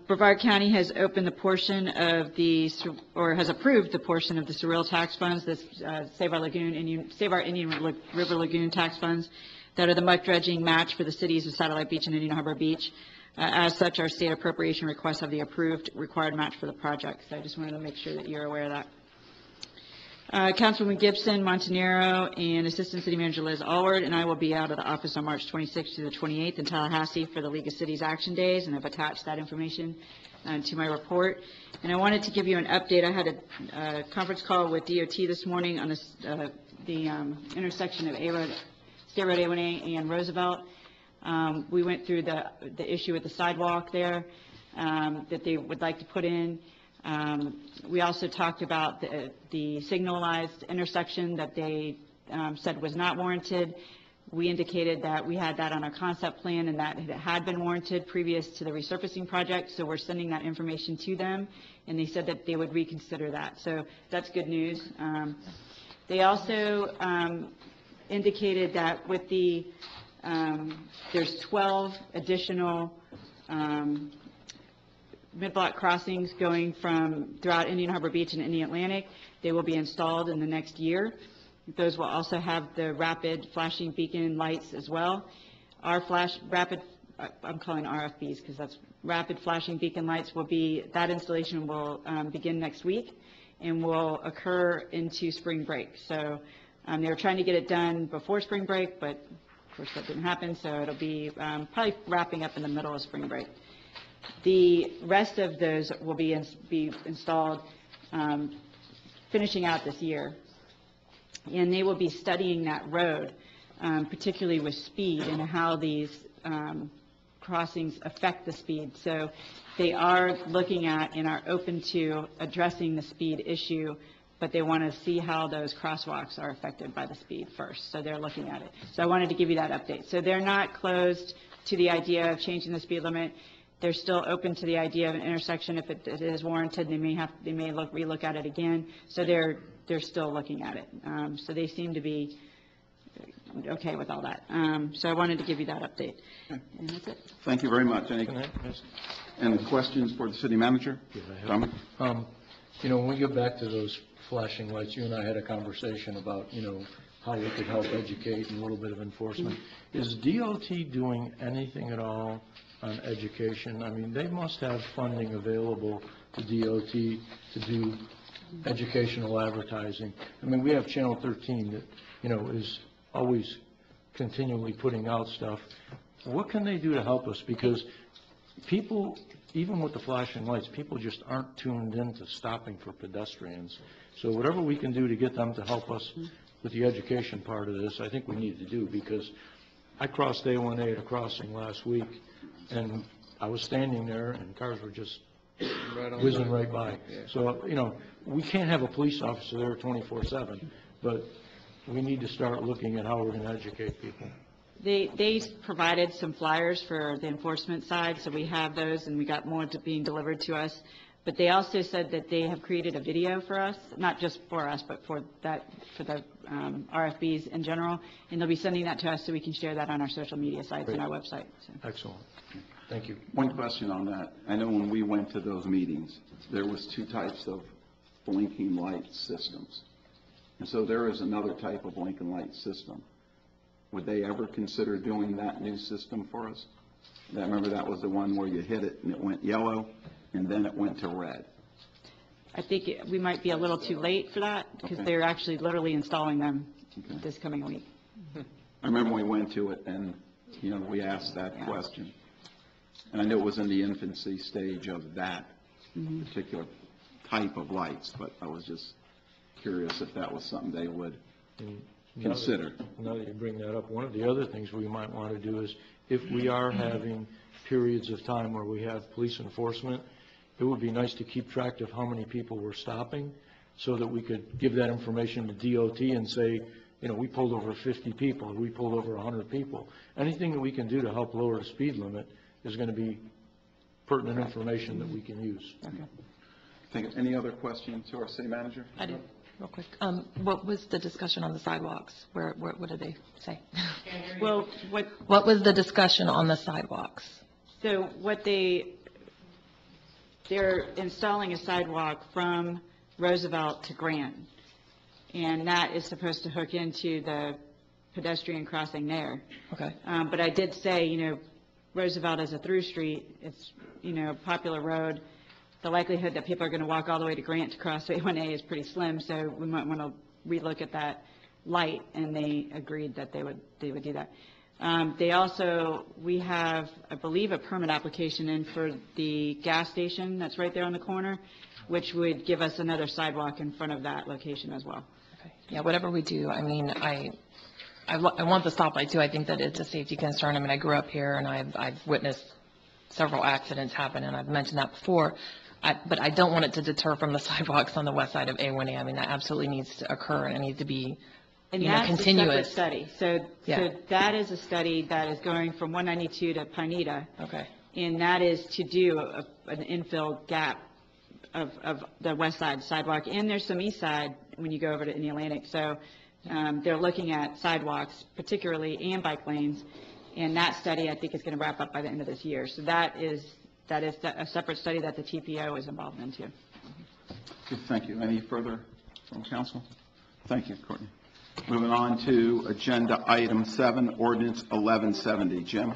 Speaker 19: Brevard County has opened the portion of has approved the portion of the Surreal tax funds, this Save Our Indian River Lagoon tax funds, that are the muck dredging match for the cities of Satellite Beach and Indian Harbor Beach. As such, our state appropriation requests have the approved required match for the project. So I just wanted to make sure that you're aware of that. Councilwoman Gibson, Montanaro, and Assistant City Manager Liz Allward and I will be out of the office on March 26th to the 28th in Tallahassee for the League of Cities Action Days, and I've attached that information to my report. And I wanted to give you an update. I had a conference call with DOT this morning on the intersection of State Road A1A and Roosevelt. We went through the issue with the sidewalk there that they would like to put in. We also talked about the signalized intersection that they said was not warranted. We indicated that we had that on our concept plan and that it had been warranted previous to the resurfacing project, so we're sending that information to them, and they said that they would reconsider that. So that's good news. They also indicated that with there's 12 additional mid-block crossings going from throughout Indian Harbor Beach and Indian Atlantic. They will be installed in the next year. Those will also have the rapid flashing beacon lights as well. I'm calling RFBs because that's rapid flashing beacon lights that installation will begin next week and will occur into spring break. So they were trying to get it done before spring break, but of course that didn't happen, so it'll be probably wrapping up in the middle of spring break. The rest of those will be installed, finishing out this year, and they will be studying that road, particularly with speed and how these crossings affect the speed. So they are looking at and are open to addressing the speed issue, but they want to see how those crosswalks are affected by the speed first. So they're looking at it. So I wanted to give you that update. So they're not closed to the idea of changing the speed limit. They're still open to the idea of an intersection if it is warranted. They may relook at it again. So they're still looking at it. So they seem to be okay with all that. So I wanted to give you that update. And that's it.
Speaker 1: Thank you very much. Any questions for the city manager? Dominic?
Speaker 5: When we get back to those flashing lights, you and I had a conversation about, how we could help educate and a little bit of enforcement. Is DOT doing anything at all on education? I mean, they must have funding available to DOT to do educational advertising. I mean, we have Channel 13 that, you know, is always continually putting out stuff. What can they do to help us? Because people, even with the flashing lights, people just aren't tuned into stopping for pedestrians. So whatever we can do to get them to help us with the education part of this, I think we need to do, because I crossed A1A at a crossing last week, and I was standing there, and cars were just whizzing right by. So, you know, we can't have a police officer there 24/7, but we need to start looking at how we're going to educate people.
Speaker 19: They provided some flyers for the enforcement side, so we have those, and we got more being delivered to us. But they also said that they have created a video for us, not just for us, but for the RFBs in general, and they'll be sending that to us so we can share that on our social media sites and our website. So.
Speaker 5: Excellent. Thank you.
Speaker 1: One question on that. I know when we went to those meetings, there was two types of blinking light systems. And so there is another type of blinking light system. Would they ever consider doing that new system for us? I remember that was the one where you hit it and it went yellow, and then it went to red.
Speaker 19: I think we might be a little too late for that, because they're actually literally installing them this coming week.
Speaker 1: I remember we went to it and, you know, we asked that question. And I knew it was in the infancy stage of that particular type of lights, but I was just curious if that was something they would consider.
Speaker 5: Now that you bring that up, one of the other things we might want to do is, if we are having periods of time where we have police enforcement, it would be nice to keep track of how many people we're stopping, so that we could give that information to DOT and say, you know, we pulled over 50 people, we pulled over 100 people. Anything that we can do to help lower the speed limit is going to be pertinent information that we can use.
Speaker 1: Any other questions to our city manager?
Speaker 3: I do, real quick. What was the discussion on the sidewalks? What did they say?
Speaker 19: Well,
Speaker 3: What was the discussion on the sidewalks?
Speaker 19: So they're installing a sidewalk from Roosevelt to Grant, and that is supposed to hook into the pedestrian crossing there.
Speaker 3: Okay.
Speaker 19: But I did say, you know, Roosevelt is a through street. It's, you know, a popular road. The likelihood that people are going to walk all the way to Grant to cross A1A is pretty slim, so we might want to relook at that light, and they agreed that they would do that. We have, I believe, a permit application in for the gas station that's right there on the corner, which would give us another sidewalk in front of that location as well.
Speaker 3: Okay. Yeah, whatever we do, I mean, I want the stoplight too. I think that it's a safety concern. I mean, I grew up here, and I've witnessed several accidents happen, and I've mentioned that before. But I don't want it to deter from the sidewalks on the west side of A1A. I mean, that absolutely needs to occur, and it needs to be,
Speaker 19: And
Speaker 3: you know,
Speaker 19: that's
Speaker 3: continuous.
Speaker 19: a separate study. So that is a study that is going from 192 to Pineda.
Speaker 3: Okay.
Speaker 19: And that is to do an infill gap of the west side sidewalk. And there's some east side when you go over to Indian Atlantic. So they're looking at sidewalks particularly and bike lanes. And that study, I think, is going to wrap up by the end of this year. So that is a separate study that the TPO is involved in too.
Speaker 1: Thank you. Any further from council? Thank you, Courtney. Moving on to agenda item 7, ordinance 1170. Jim?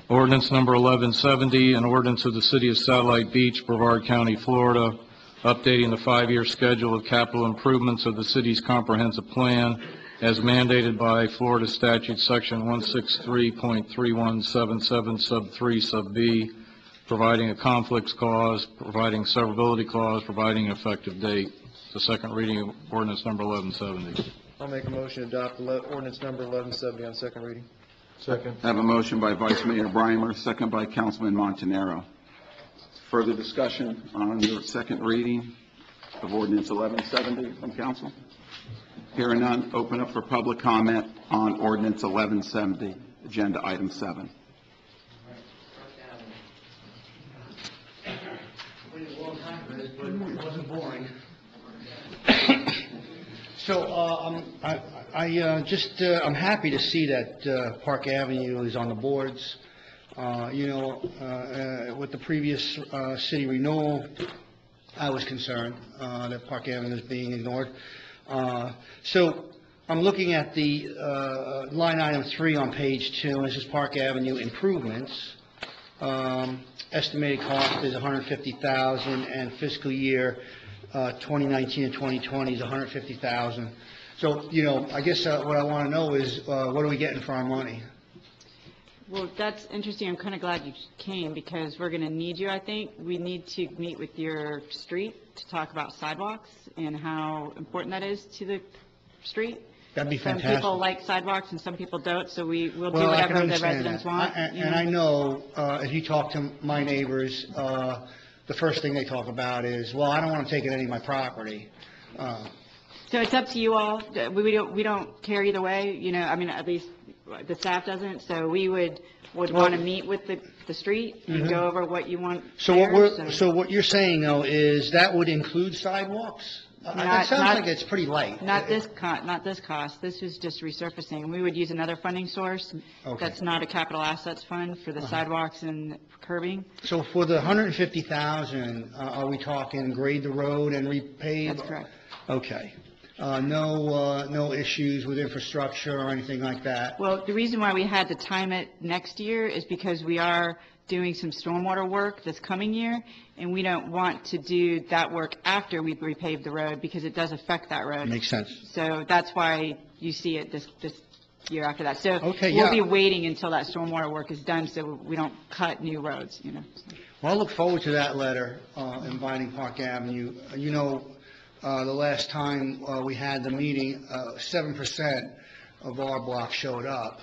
Speaker 4: Ordinance number 1170, an ordinance of the City of Satellite Beach, Brevard County, Florida, updating the 5-year schedule of capital improvements of the city's comprehensive plan as mandated by Florida Statute Section 163.3177 sub 3 sub B, providing a conflicts clause, providing severability clause, providing an effective date. The second reading of ordinance number 1170. I'll make a motion to adopt ordinance number 1170 on second reading.
Speaker 5: Second.
Speaker 1: I have a motion by Vice Mayor Brimer, second by Councilman Montanaro. Further discussion on your second reading of ordinance 1170 from council? Hearing none, open up for public comment on ordinance 1170, agenda item 7.
Speaker 18: It wasn't boring. So I'm happy to see that Park Avenue is on the boards. With the previous city renewal, I was concerned that Park Avenue is being ignored. So I'm looking at the line item 3 on page 2, and this is Park Avenue improvements. Estimated cost is $150,000, and fiscal year 2019 and 2020 is $150,000. So, I guess what I want to know is, what are we getting for our money?
Speaker 19: Well, that's interesting. I'm kind of glad you came because we're going to need you, I think. We need to meet with your street to talk about sidewalks and how important that is to the street.
Speaker 18: That'd be fantastic.
Speaker 19: Some people like sidewalks and some people don't, so we'll do
Speaker 18: Well, I can
Speaker 19: whatever the
Speaker 18: understand
Speaker 19: residents
Speaker 18: that.
Speaker 19: want.
Speaker 18: And I know, if you talk to my neighbors, the first thing they talk about is, well, I don't want to take any of my property.
Speaker 19: So it's up to you all. We don't care either way, at least the staff doesn't. So we would want to meet with the street and
Speaker 18: Mhm.
Speaker 19: go over what you want.
Speaker 18: So what you're saying, though, is that would include sidewalks? It sounds like it's pretty light.
Speaker 19: Not this cost. This is just resurfacing. We would use another funding source.
Speaker 18: Okay.
Speaker 19: That's not a capital assets fund for the sidewalks and curbing.
Speaker 18: So for the $150,000, are we talking grade the road and repave?
Speaker 19: That's correct.
Speaker 18: Okay. No issues with infrastructure or anything like that?
Speaker 19: Well, the reason why we had to time it next year is because we are doing some stormwater work this coming year, and we don't want to do that work after we've repaved the road because it does affect that road.
Speaker 18: Makes sense.
Speaker 19: So that's why you see it this year after that. So
Speaker 18: Okay,
Speaker 19: we'll
Speaker 18: yeah.
Speaker 19: be waiting until that stormwater work is done so we don't cut new roads.
Speaker 18: Well, I look forward to that letter inviting Park Avenue. The last time we had the meeting, 7% of our block showed up.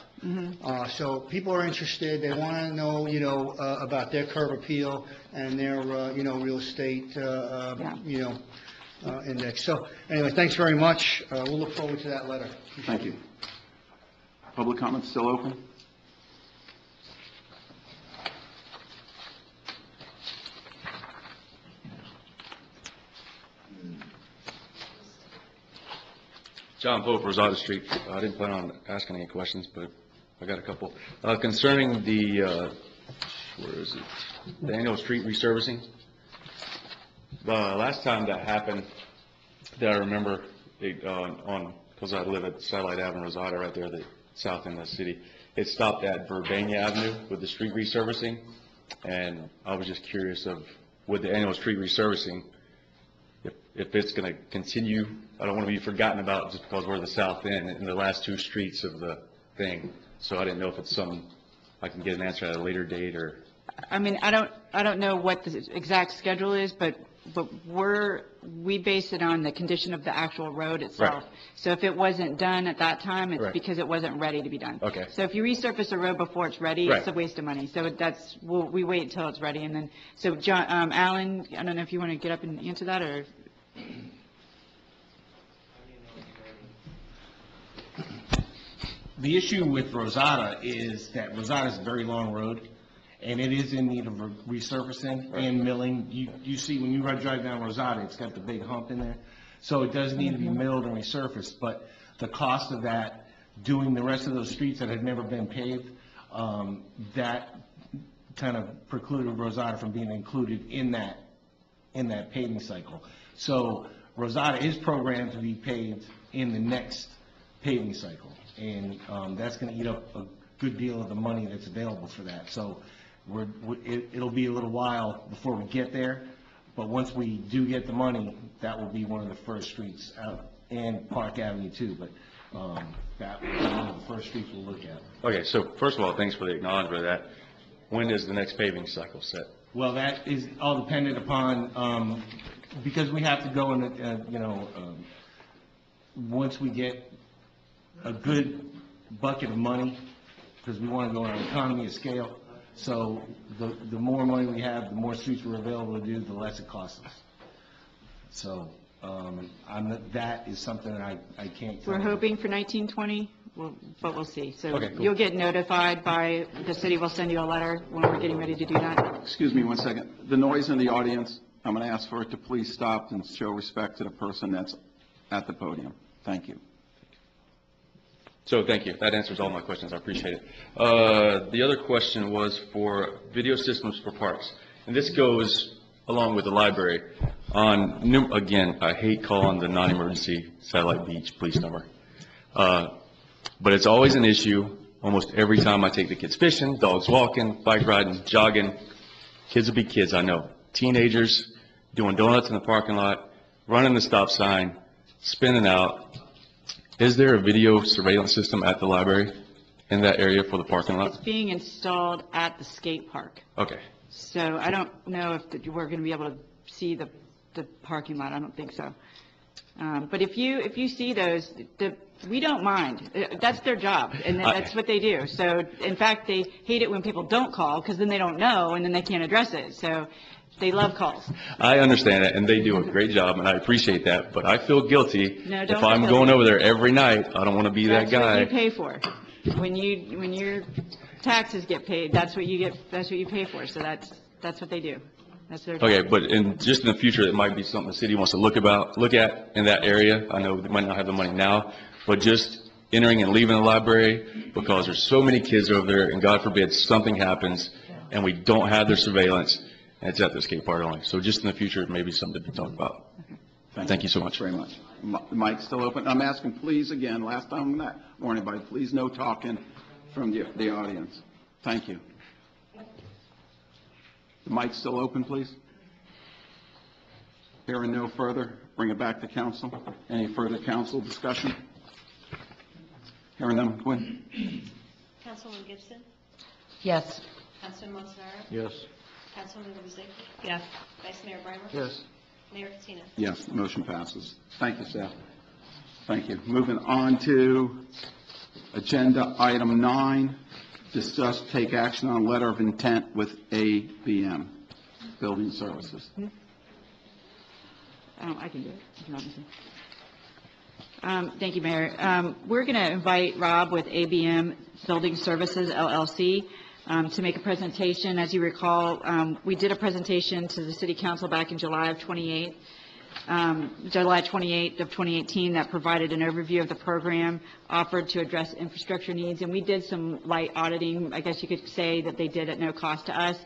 Speaker 18: So people are interested, they want to know, about their curb appeal and their, real estate, index. So anyway, thanks very much. We'll look forward to that letter.
Speaker 1: Thank you. Public comment still open?
Speaker 9: John Pope, Rosada Street. I didn't plan on asking any questions, but I got a couple. Concerning the, where is it? The annual street resurfacing. The last time that happened, that I remember, because I live at Satellite Avenue, Rosada, right there, the south end of the city, it stopped at Verbania Avenue with the street resurfacing. And I was just curious of, with the annual street resurfacing, if it's going to continue. I don't want to be forgotten about just because we're the south end in the last two streets of the thing. So I didn't know if it's something I can get an answer at a later date or.
Speaker 19: I don't know what the exact schedule is, but we base it on the condition of the actual road itself.
Speaker 9: Right.
Speaker 19: So if it wasn't done at that time, it's
Speaker 9: Right.
Speaker 19: because it wasn't ready to be done.
Speaker 9: Okay.
Speaker 19: So if you resurface a road before it's ready,
Speaker 9: Right.
Speaker 19: it's a waste of money. So we wait until it's ready, and then, so John, Alan, I don't know if you want to get up and answer that, or?
Speaker 20: The issue with Rosada is that Rosada is a very long road, and it is in need of resurfacing and milling. You see, when you drive down Rosada, it's got the big hump in there. So it does need to be milled and resurfaced, but the cost of that, doing the rest of those streets that had never been paved, that kind of precluded Rosada from being included in that paving cycle. So Rosada is programmed to be paved in the next paving cycle, and that's going to eat up a good deal of the money that's available for that. So it'll be a little while before we get there, but once we do get the money, that will be one of the first streets out, and Park Avenue too, but that will be one of the first streets we'll look at.
Speaker 9: Okay, so first of all, thanks for the acknowledgement of that. When is the next paving cycle set?
Speaker 20: Well, that is all dependent upon, because we have to go in, once we get a good bucket of money, because we want to go on economy of scale, so the more money we have, the more streets we're available to do, the less it costs us. So that is something that I can't tell
Speaker 19: We're
Speaker 20: you.
Speaker 19: hoping for 1920, but we'll see. So
Speaker 1: Okay, cool.
Speaker 19: you'll get notified by, the city will send you a letter when we're getting ready to do that.
Speaker 1: Excuse me one second. The noise in the audience, I'm going to ask for it to please stop and show respect to the person that's at the podium. Thank you.
Speaker 9: So thank you. That answers all my questions. I appreciate it. The other question was for video systems for parks. And this goes along with the library. Again, I hate calling the non-emergency Satellite Beach police number. But it's always an issue almost every time I take the kids fishing, dogs walking, bike riding, jogging. Kids will be kids, I know. Teenagers doing donuts in the parking lot, running the stop sign, spinning out. Is there a video surveillance system at the library in that area for the parking
Speaker 19: It's
Speaker 9: lot?
Speaker 19: being installed at the skate park.
Speaker 9: Okay.
Speaker 19: So I don't know if we're going to be able to see the parking lot. I don't think so. But if you see those, we don't mind. That's their job, and that's what they do. So, in fact, they hate it when people don't call, because then they don't know, and then they can't address it. So they love calls.
Speaker 9: I understand that, and they do a great job, and I appreciate that, but I feel guilty
Speaker 19: No, don't
Speaker 9: if
Speaker 19: feel
Speaker 9: I'm
Speaker 19: guilty.
Speaker 9: going over there every night. I don't want to be that
Speaker 19: That's what
Speaker 9: guy.
Speaker 19: you pay for. When your taxes get paid, that's what you get, that's what you pay for. So that's what they do. That's their job.
Speaker 9: Okay, but just in the future, it might be something the city wants to look at in that area. I know they might not have the money now, but just entering and leaving the library, because there's so many kids over there, and God forbid something happens, and we don't have their surveillance, and it's at the skate park only. So just in the future, maybe something to talk about. Thank you so much.
Speaker 1: Very much. Mic's still open. I'm asking, please, again, last time I'm not warning anybody, please no talking from the audience. Thank you. The mic's still open, please. Hearing no further, bring it back to council. Any further council discussion? Hearing none, Quinn?
Speaker 7: Councilwoman Gibson?
Speaker 3: Yes.
Speaker 7: Councilman Montanaro?
Speaker 5: Yes.
Speaker 7: Councilwoman Luzak?
Speaker 19: Yes.
Speaker 7: Vice Mayor Breimer?
Speaker 5: Yes.
Speaker 7: Mayor Katina?
Speaker 1: Yes, the motion passes. Thank you, staff. Thank you. Moving on to agenda item 9, discuss, take action on letter of intent with ABM, Building Services.
Speaker 19: I can do it, if you want me to. Thank you, Mayor. We're going to invite Rob with ABM Building Services LLC to make a presentation. As you recall, we did a presentation to the City Council back in July 28th of 2018, that provided an overview of the program offered to address infrastructure needs, and we did some light auditing. I guess you could say that they did at no cost to us.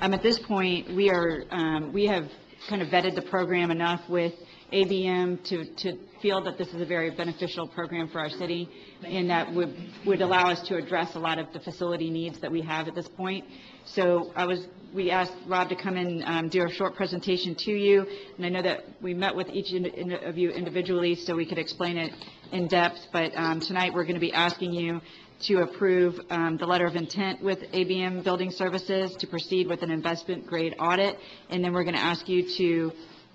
Speaker 19: At this point, we have kind of vetted the program enough with ABM to feel that this is a very beneficial program for our city, and that would allow us to address a lot of the facility needs that we have at this point. So we asked Rob to come in, do a short presentation to you, and I know that we met with each of you individually so we could explain it in depth, but tonight we're going to be asking you to approve the letter of intent with ABM Building Services to proceed with an investment grade audit, and then we're going to ask you to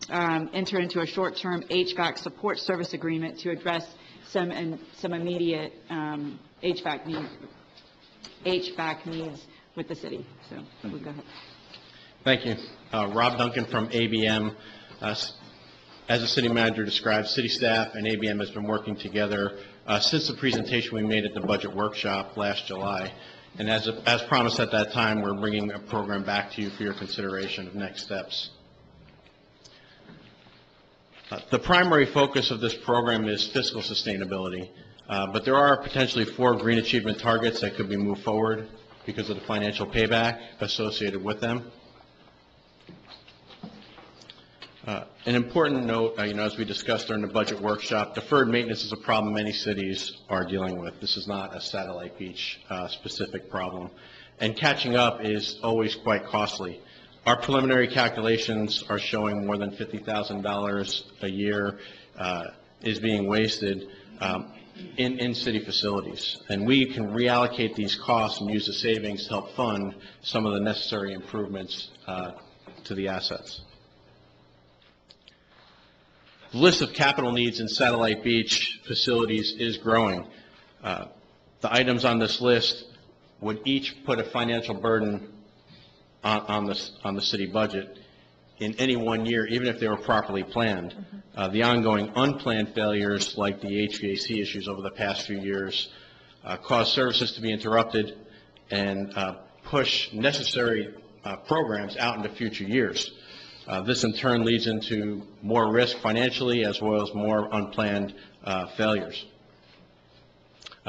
Speaker 19: enter into a short-term HVAC support service agreement to address some immediate HVAC needs with the city. So we'll go ahead.
Speaker 20: Thank you. Rob Duncan from ABM. As the city manager described, city staff and ABM has been working together since the presentation we made at the budget workshop last July. And as promised at that time, we're bringing a program back to you for your consideration of next steps. The primary focus of this program is fiscal sustainability, but there are potentially 4 green achievement targets that could be moved forward because of the financial payback associated with them. An important note, as we discussed during the budget workshop, deferred maintenance is a problem many cities are dealing with. This is not a Satellite Beach specific problem, and catching up is always quite costly. Our preliminary calculations are showing more than $50,000 a year is being wasted in city facilities. And we can reallocate these costs and use the savings to help fund some of the necessary improvements to the assets. The list of capital needs in Satellite Beach facilities is growing. The items on this list would each put a financial burden on the city budget in any one year, even if they were properly planned. The ongoing unplanned failures, like the HVAC issues over the past few years, cause services to be interrupted and push necessary programs out into future years. This in turn leads into more risk financially, as well as more unplanned failures.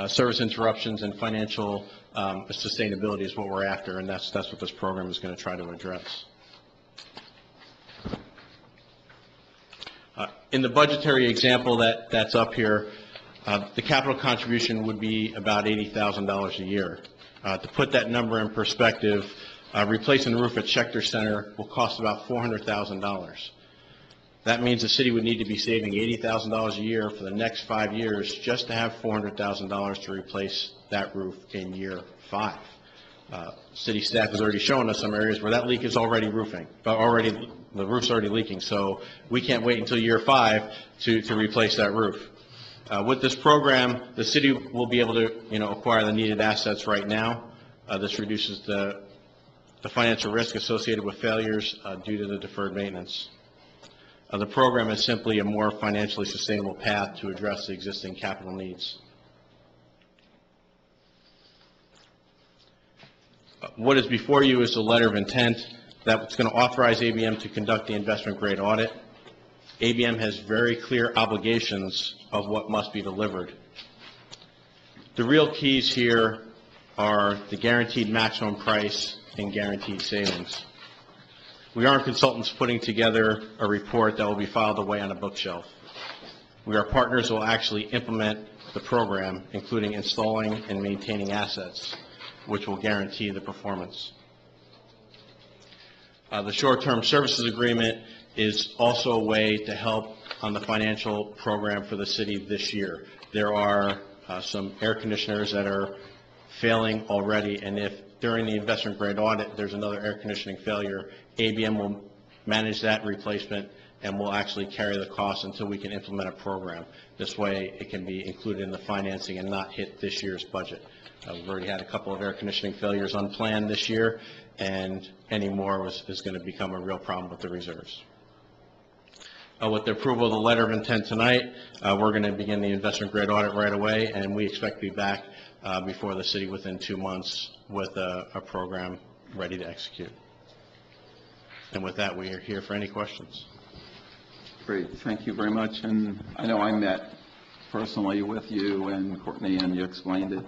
Speaker 20: Service interruptions and financial sustainability is what we're after, and that's what this program is going to try to address.
Speaker 21: In the budgetary example that's up here, the capital contribution would be about $80,000 a year. To put that number in perspective, replacing the roof at Schechter Center will cost about $400,000. That means the city would need to be saving $80,000 a year for the next 5 years just to have $400,000 to replace that roof in year 5. City staff has already shown us some areas where that leak is already the roof's already leaking, so we can't wait until year 5 to replace that roof. With this program, the city will be able to, acquire the needed assets right now. This reduces the financial risk associated with failures due to the deferred maintenance. The program is simply a more financially sustainable path to address the existing capital needs. What is before you is a letter of intent that's going to authorize ABM to conduct the investment grade audit. ABM has very clear obligations of what must be delivered. The real keys here are the guaranteed maximum price and guaranteed savings. We aren't consultants putting together a report that will be filed away on a bookshelf. We are partners who will actually implement the program, including installing and maintaining assets, which will guarantee the performance. The short-term services agreement is also a way to help on the financial program for the city this year. There are some air conditioners that are failing already, and if during the investment grade audit there's another air conditioning failure, ABM will manage that replacement and will actually carry the cost until we can implement a program. This way it can be included in the financing and not hit this year's budget. We've already had a couple of air conditioning failures unplanned this year, and any more is going to become a real problem with the reserves. With the approval of the letter of intent tonight, we're going to begin the investment grade audit right away, and we expect to be back before the city within 2 months with a program ready to execute. And with that, we are here for any questions.
Speaker 1: Great, thank you very much. And I know I met personally with you and Courtney, and you explained it.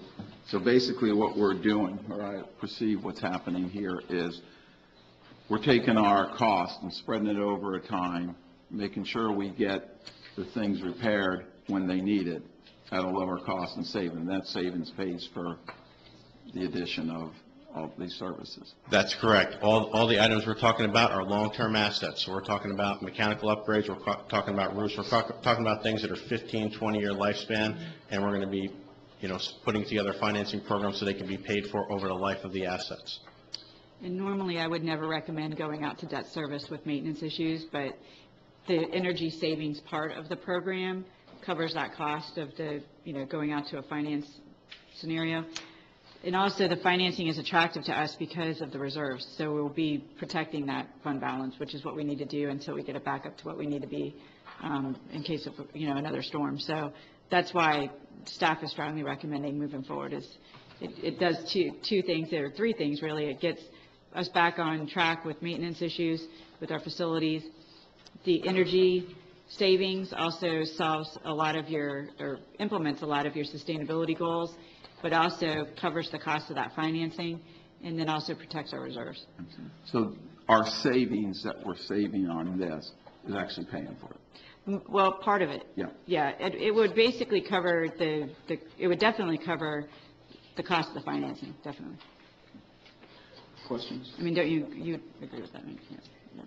Speaker 1: So basically what we're doing, or I perceive what's happening here, is we're taking our cost and spreading it over a time, making sure we get the things repaired when they need it at a lower cost and saving. That savings pays for the addition of these services.
Speaker 21: That's correct. All the items we're talking about are long-term assets. So we're talking about mechanical upgrades, we're talking about roofs, we're talking about things that are 15, 20-year lifespan, and we're going to be, putting together financing programs so they can be paid for over the life of the assets.
Speaker 19: And normally, I would never recommend going out to debt service with maintenance issues, but the energy savings part of the program covers that cost of the, going out to a finance scenario. And also, the financing is attractive to us because of the reserves. So we'll be protecting that fund balance, which is what we need to do until we get it back up to what we need to be in case of, another storm. So that's why staff is strongly recommending moving forward. It does two things, or three things really. It gets us back on track with maintenance issues with our facilities. The energy savings also solves a lot of or implements a lot of your sustainability goals, but also covers the cost of that financing, and then also protects our reserves.
Speaker 1: So our savings that we're saving on this is actually paying for it.
Speaker 19: Well, part of it.
Speaker 1: Yeah.
Speaker 19: Yeah, it would basically cover it would definitely cover the cost of the financing, definitely.
Speaker 1: Questions?
Speaker 19: I mean, don't you agree with that? Yeah.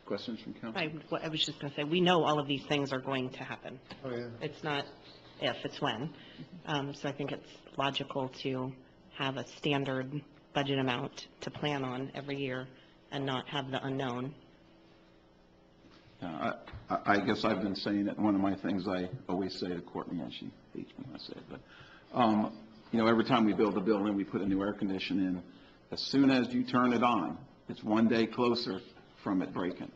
Speaker 1: Questions from council?
Speaker 7: I was just going to say, we know all of these things are going to happen.
Speaker 1: Oh, yeah.
Speaker 7: It's not if, it's when. So I think it's logical to have a standard budget amount to plan on every year and not have the unknown.
Speaker 1: I guess I've been saying it. One of my things I always say to Courtney, and she hates me when I say it, but every time we build a building, we put a new air conditioner in. As soon as you turn it on, it's one day closer from it breaking.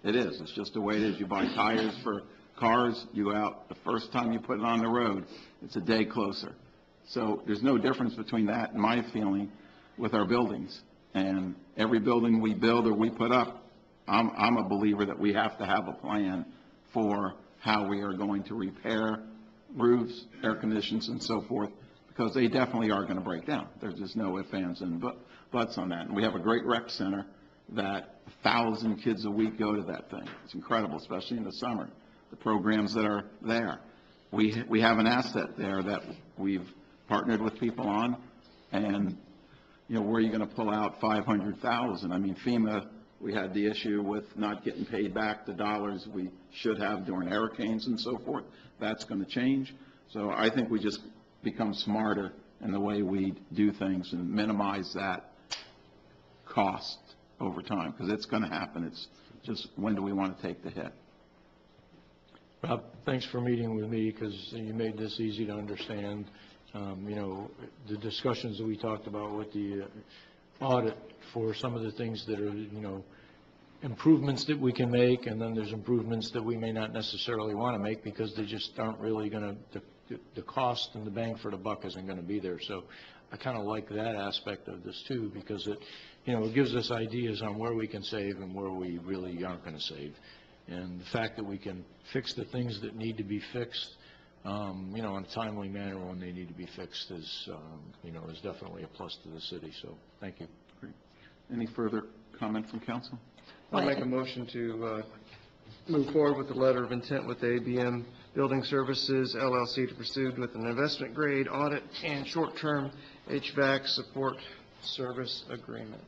Speaker 1: It is. It's just the way it is. You buy tires for cars, you go out, the first time you put it on the road, it's a day closer. So there's no difference between that and my feeling with our buildings. And every building we build or we put up, I'm a believer that we have to have a plan for how we are going to repair roofs, air conditioners, and so forth, because they definitely are going to break down. There's just no ifs, ands, and buts on that. And we have a great rec center, that 1,000 kids a week go to that thing. It's incredible, especially in the summer, the programs that are there. We have an asset there that we've partnered with people on, and, you know, where are you going to pull out $500,000? I mean, FEMA, we had the issue with not getting paid back the dollars we should have during hurricanes and so forth. That's going to change. So I think we just become smarter in the way we do things and minimize that cost over time, because it's going to happen. It's just, when do we want to take the hit?
Speaker 5: Rob, thanks for meeting with me, because you made this easy to understand. You know, the discussions that we talked about with the audit for some of the things that are, you know, improvements that we can make, and then there's improvements that we may not necessarily want to make because they just aren't really going to, the cost and the bang for the buck isn't going to be there. So I kind of like that aspect of this too, because it, you know, it gives us ideas on where we can save and where we really aren't going to save. And the fact that we can fix the things that need to be fixed, you know, in a timely manner when they need to be fixed is, you know, is definitely a plus to the city. So thank you.
Speaker 1: Great. Any further comment from council?
Speaker 4: I'll make a motion to move forward with the letter of intent with ABM Building Services LLC to proceed with an investment grade audit and short-term HVAC support service agreement.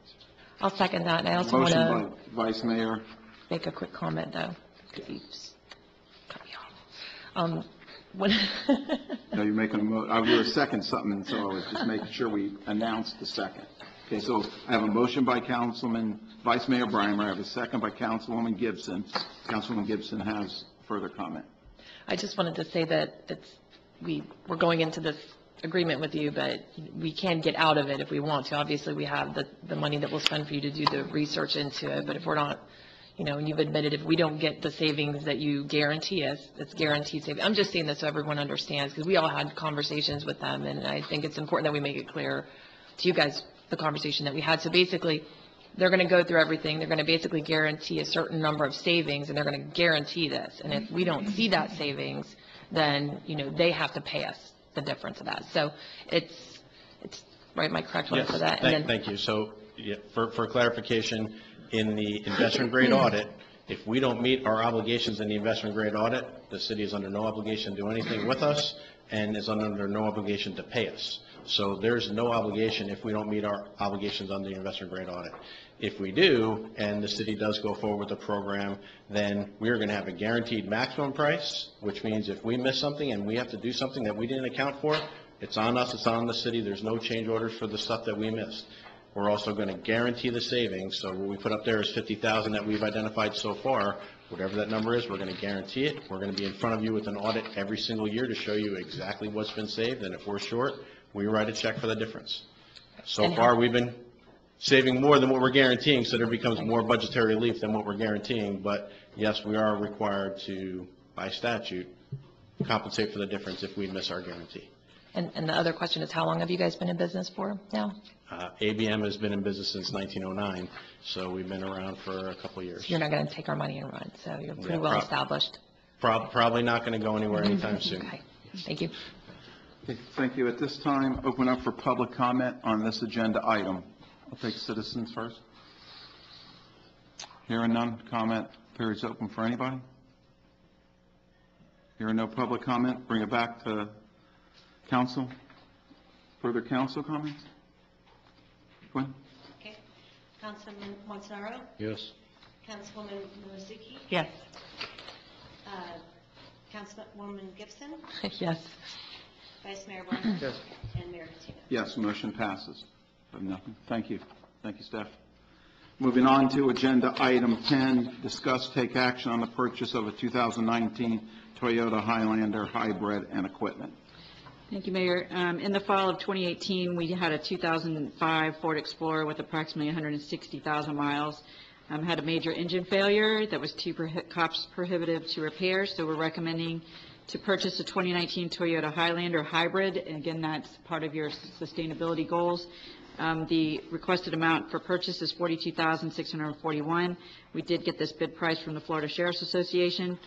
Speaker 3: I'll second that, and I also want
Speaker 1: Motion
Speaker 3: to
Speaker 1: by Vice Mayor.
Speaker 3: make a quick comment, though. Oops. Cut me off. When
Speaker 1: No, you're making you were second something, so I was just making sure we announced the second. Okay, so I have a motion by Councilman, Vice Mayor Brimer. I have a second by Councilwoman Gibson. Councilwoman Gibson has further comment.
Speaker 3: I just wanted to say that we're going into this agreement with you, but we can get out of it if we want to. Obviously, we have the money that we'll spend for you to do the research into it, but if we're not, you know, and you've admitted if we don't get the savings that you guarantee us, it's guaranteed savings. I'm just saying this so everyone understands, because we all had conversations with them, and I think it's important that we make it clear to you guys the conversation that we had. So basically, they're going to go through everything. They're going to basically guarantee a certain number of savings, and they're going to guarantee this. And if we don't see that savings, then, you know, they have to pay us the difference of that. So it's right, am I correct when I say that?
Speaker 21: Thank you. So yeah, for clarification, in the investment grade audit, if we don't meet our obligations in the investment grade audit, the city is under no obligation to do anything with us and is under no obligation to pay us. So there's no obligation if we don't meet our obligations on the investment grade audit. If we do, and the city does go forward with the program, then we're going to have a guaranteed maximum price, which means if we miss something and we have to do something that we didn't account for, it's on us, it's on the city. There's no change orders for the stuff that we missed. We're also going to guarantee the savings. So what we put up there is $50,000 that we've identified so far. Whatever that number is, we're going to guarantee it. We're going to be in front of you with an audit every single year to show you exactly what's been saved, and if we're short, we write a check for the difference. So far, we've been saving more than what we're guaranteeing, so there becomes more budgetary relief than what we're guaranteeing. But yes, we are required to, by statute, compensate for the difference if we miss our guarantee.
Speaker 3: And the other question is, how long have you guys been in business for now?
Speaker 21: ABM has been in business since 1909, so we've been around for a couple of years.
Speaker 3: So you're not going to take our money and run, so you're pretty well established.
Speaker 21: Probably not going to go anywhere anytime soon.
Speaker 3: Okay, thank you.
Speaker 1: Okay, thank you. At this time, open up for public comment on this agenda item. I'll take citizens first. Hearing none, comment period's open for anybody. Hearing no public comment, bring it back to council. Further council comments? Gwen?
Speaker 7: Okay. Councilman Montanaro?
Speaker 5: Yes.
Speaker 7: Councilwoman Mozicki?
Speaker 3: Yes.
Speaker 7: Councilwoman Gibson?
Speaker 3: Yes.
Speaker 7: Vice Mayor Brimer?
Speaker 4: Yes.
Speaker 7: And Mayor Patino?
Speaker 1: Yes, motion passes. I have nothing. Thank you. Thank you, Steph. Moving on to agenda item 10, discuss take action on the purchase of a 2019 Toyota Highlander hybrid and equipment.
Speaker 19: Thank you, Mayor. In the fall of 2018, we had a 2005 Ford Explorer with approximately 160,000 miles. Had a major engine failure that was too cost prohibitive to repair, so we're recommending to purchase a 2019 Toyota Highlander hybrid. And again, that's part of your sustainability goals. The requested amount for purchase is $42,641. We did get this bid price from the Florida Sheriff's Association.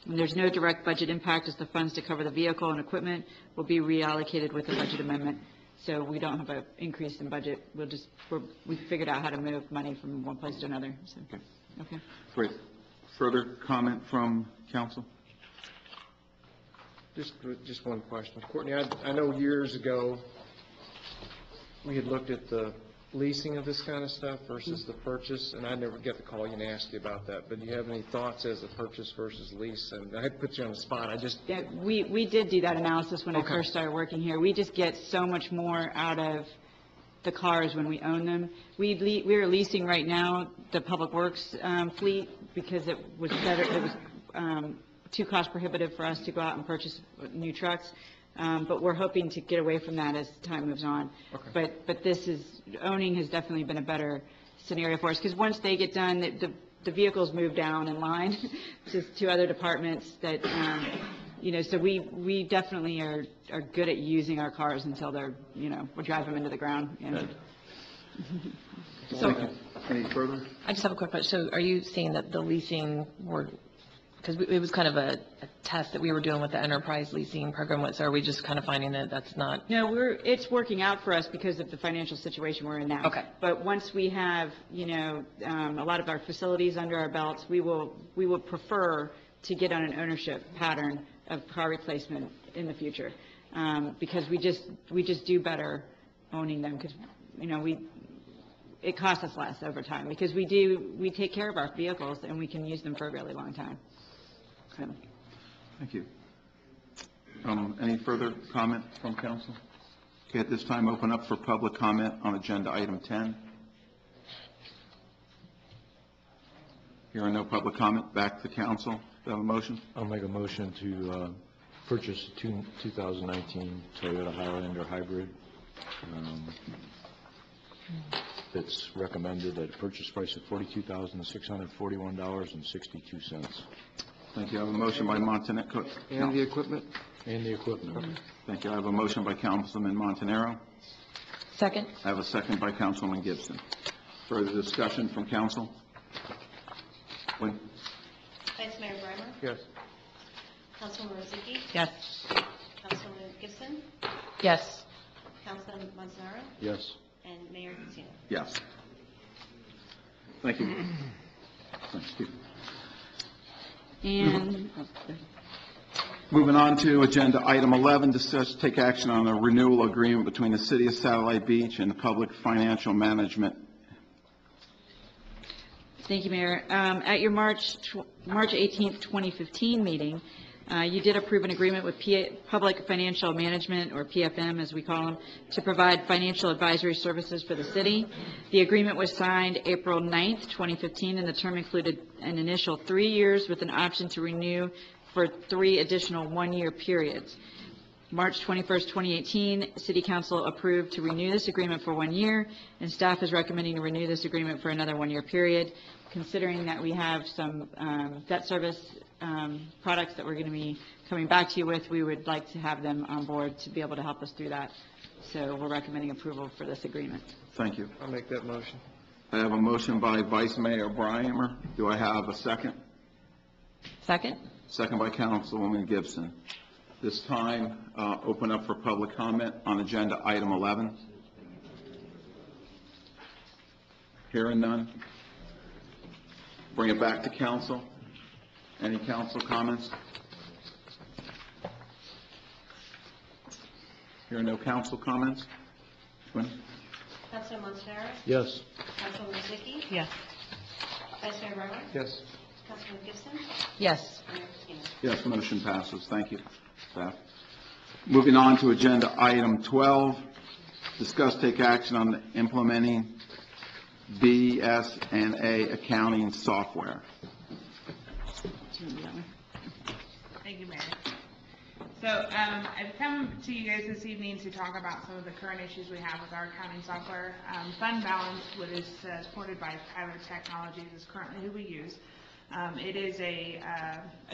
Speaker 19: And there's no direct budget impact, as the funds to cover the vehicle and equipment will be reallocated with the budget amendment. So we don't have an increase in budget. We figured out how to move money from one place to another, so. Okay.
Speaker 1: Great. Further comment from council?
Speaker 4: Just one question. Courtney, I know years ago, we had looked at the leasing of this kind of stuff versus the purchase, and I never get to call you and ask you about that, but do you have any thoughts as a purchase versus lease? And I had to put you on the spot,
Speaker 19: Yeah, we did do that analysis when I
Speaker 4: Okay.
Speaker 19: first started working here. We just get so much more out of the cars when we own them. We are leasing right now the Public Works fleet because it was better, it was too cost prohibitive for us to go out and purchase new trucks. But we're hoping to get away from that as time moves on.
Speaker 4: Okay.
Speaker 19: But owning has definitely been a better scenario for us, because once they get done, the vehicles move down in line to other departments that, so we definitely are good at using our cars until they're, we drive them into the ground.
Speaker 1: Thank you. Any further?
Speaker 3: I just have a quick question. So are you saying that the leasing because it was kind of a test that we were doing with the enterprise leasing program, so are we just kind of finding that that's not?
Speaker 19: No, it's working out for us because of the financial situation we're in now.
Speaker 3: Okay.
Speaker 19: But once we have, a lot of our facilities under our belts, we will prefer to get on an ownership pattern of car replacement in the future, because we just do better owning them, because, it costs us less over time, because we take care of our vehicles and we can use them for a really long time. So.
Speaker 1: Thank you. Any further comment from council? Okay, at this time, open up for public comment on agenda item 10. Hearing no public comment, back to council. Do you have a motion?
Speaker 5: I'll make a motion to purchase a 2019 Toyota Highlander hybrid. That's recommended at a purchase price of $42,641.62.
Speaker 1: Thank you. I have a motion by Montanaro.
Speaker 4: And the equipment?
Speaker 5: And the equipment.
Speaker 1: Thank you. I have a motion by Councilman Montanaro.
Speaker 3: Second?
Speaker 1: I have a second by Councilman Gibson. Further discussion from council? Wynn?
Speaker 7: Vice Mayor Breimer?
Speaker 4: Yes.
Speaker 7: Councilman Rosicky?
Speaker 3: Yes.
Speaker 7: Councilman Gibson?
Speaker 3: Yes.
Speaker 7: Councilman Montanaro?
Speaker 5: Yes.
Speaker 7: And Mayor Patino?
Speaker 1: Yes. Thank you. Thanks, Steve.
Speaker 19: And,
Speaker 1: Moving on to agenda item 11, discuss, take action on a renewal agreement between the City of Satellite Beach and the Public Financial Management.
Speaker 19: Thank you, Mayor. At your March 18th, 2015 meeting, you did approve an agreement with Public Financial Management, or PFM as we call them, to provide financial advisory services for the city. The agreement was signed April 9th, 2015, and the term included an initial 3 years with an option to renew for 3 additional one-year periods. March 21st, 2018, City Council approved to renew this agreement for 1 year, and staff is recommending to renew this agreement for another one-year period. Considering that we have some debt service products that we're going to be coming back to you with, we would like to have them on board to be able to help us through that. So we're recommending approval for this agreement.
Speaker 1: Thank you.
Speaker 4: I'll make that motion.
Speaker 1: I have a motion by Vice Mayor Breimer. Do I have a second?
Speaker 3: Second?
Speaker 1: Second by Councilwoman Gibson. This time, open up for public comment on agenda item 11. Hearing none. Bring it back to council. Any council comments? Hearing no council comments? Quinn?
Speaker 7: Councilman Montanaro?
Speaker 5: Yes.
Speaker 7: Councilman Rosicky?
Speaker 3: Yes.
Speaker 7: Vice Mayor Breimer?
Speaker 4: Yes.
Speaker 7: Councilman Gibson?
Speaker 3: Yes.
Speaker 7: Mayor Patino?
Speaker 1: Yes, motion passes. Thank you, staff. Moving on to agenda item 12, discuss, take action on implementing BS&A accounting software.
Speaker 2: Thank you, Mayor. So I've come to you guys this evening to talk about some of the current issues we have with our accounting software. Fund Balance, what is supported by Tyler Technologies, is currently who we use. It is a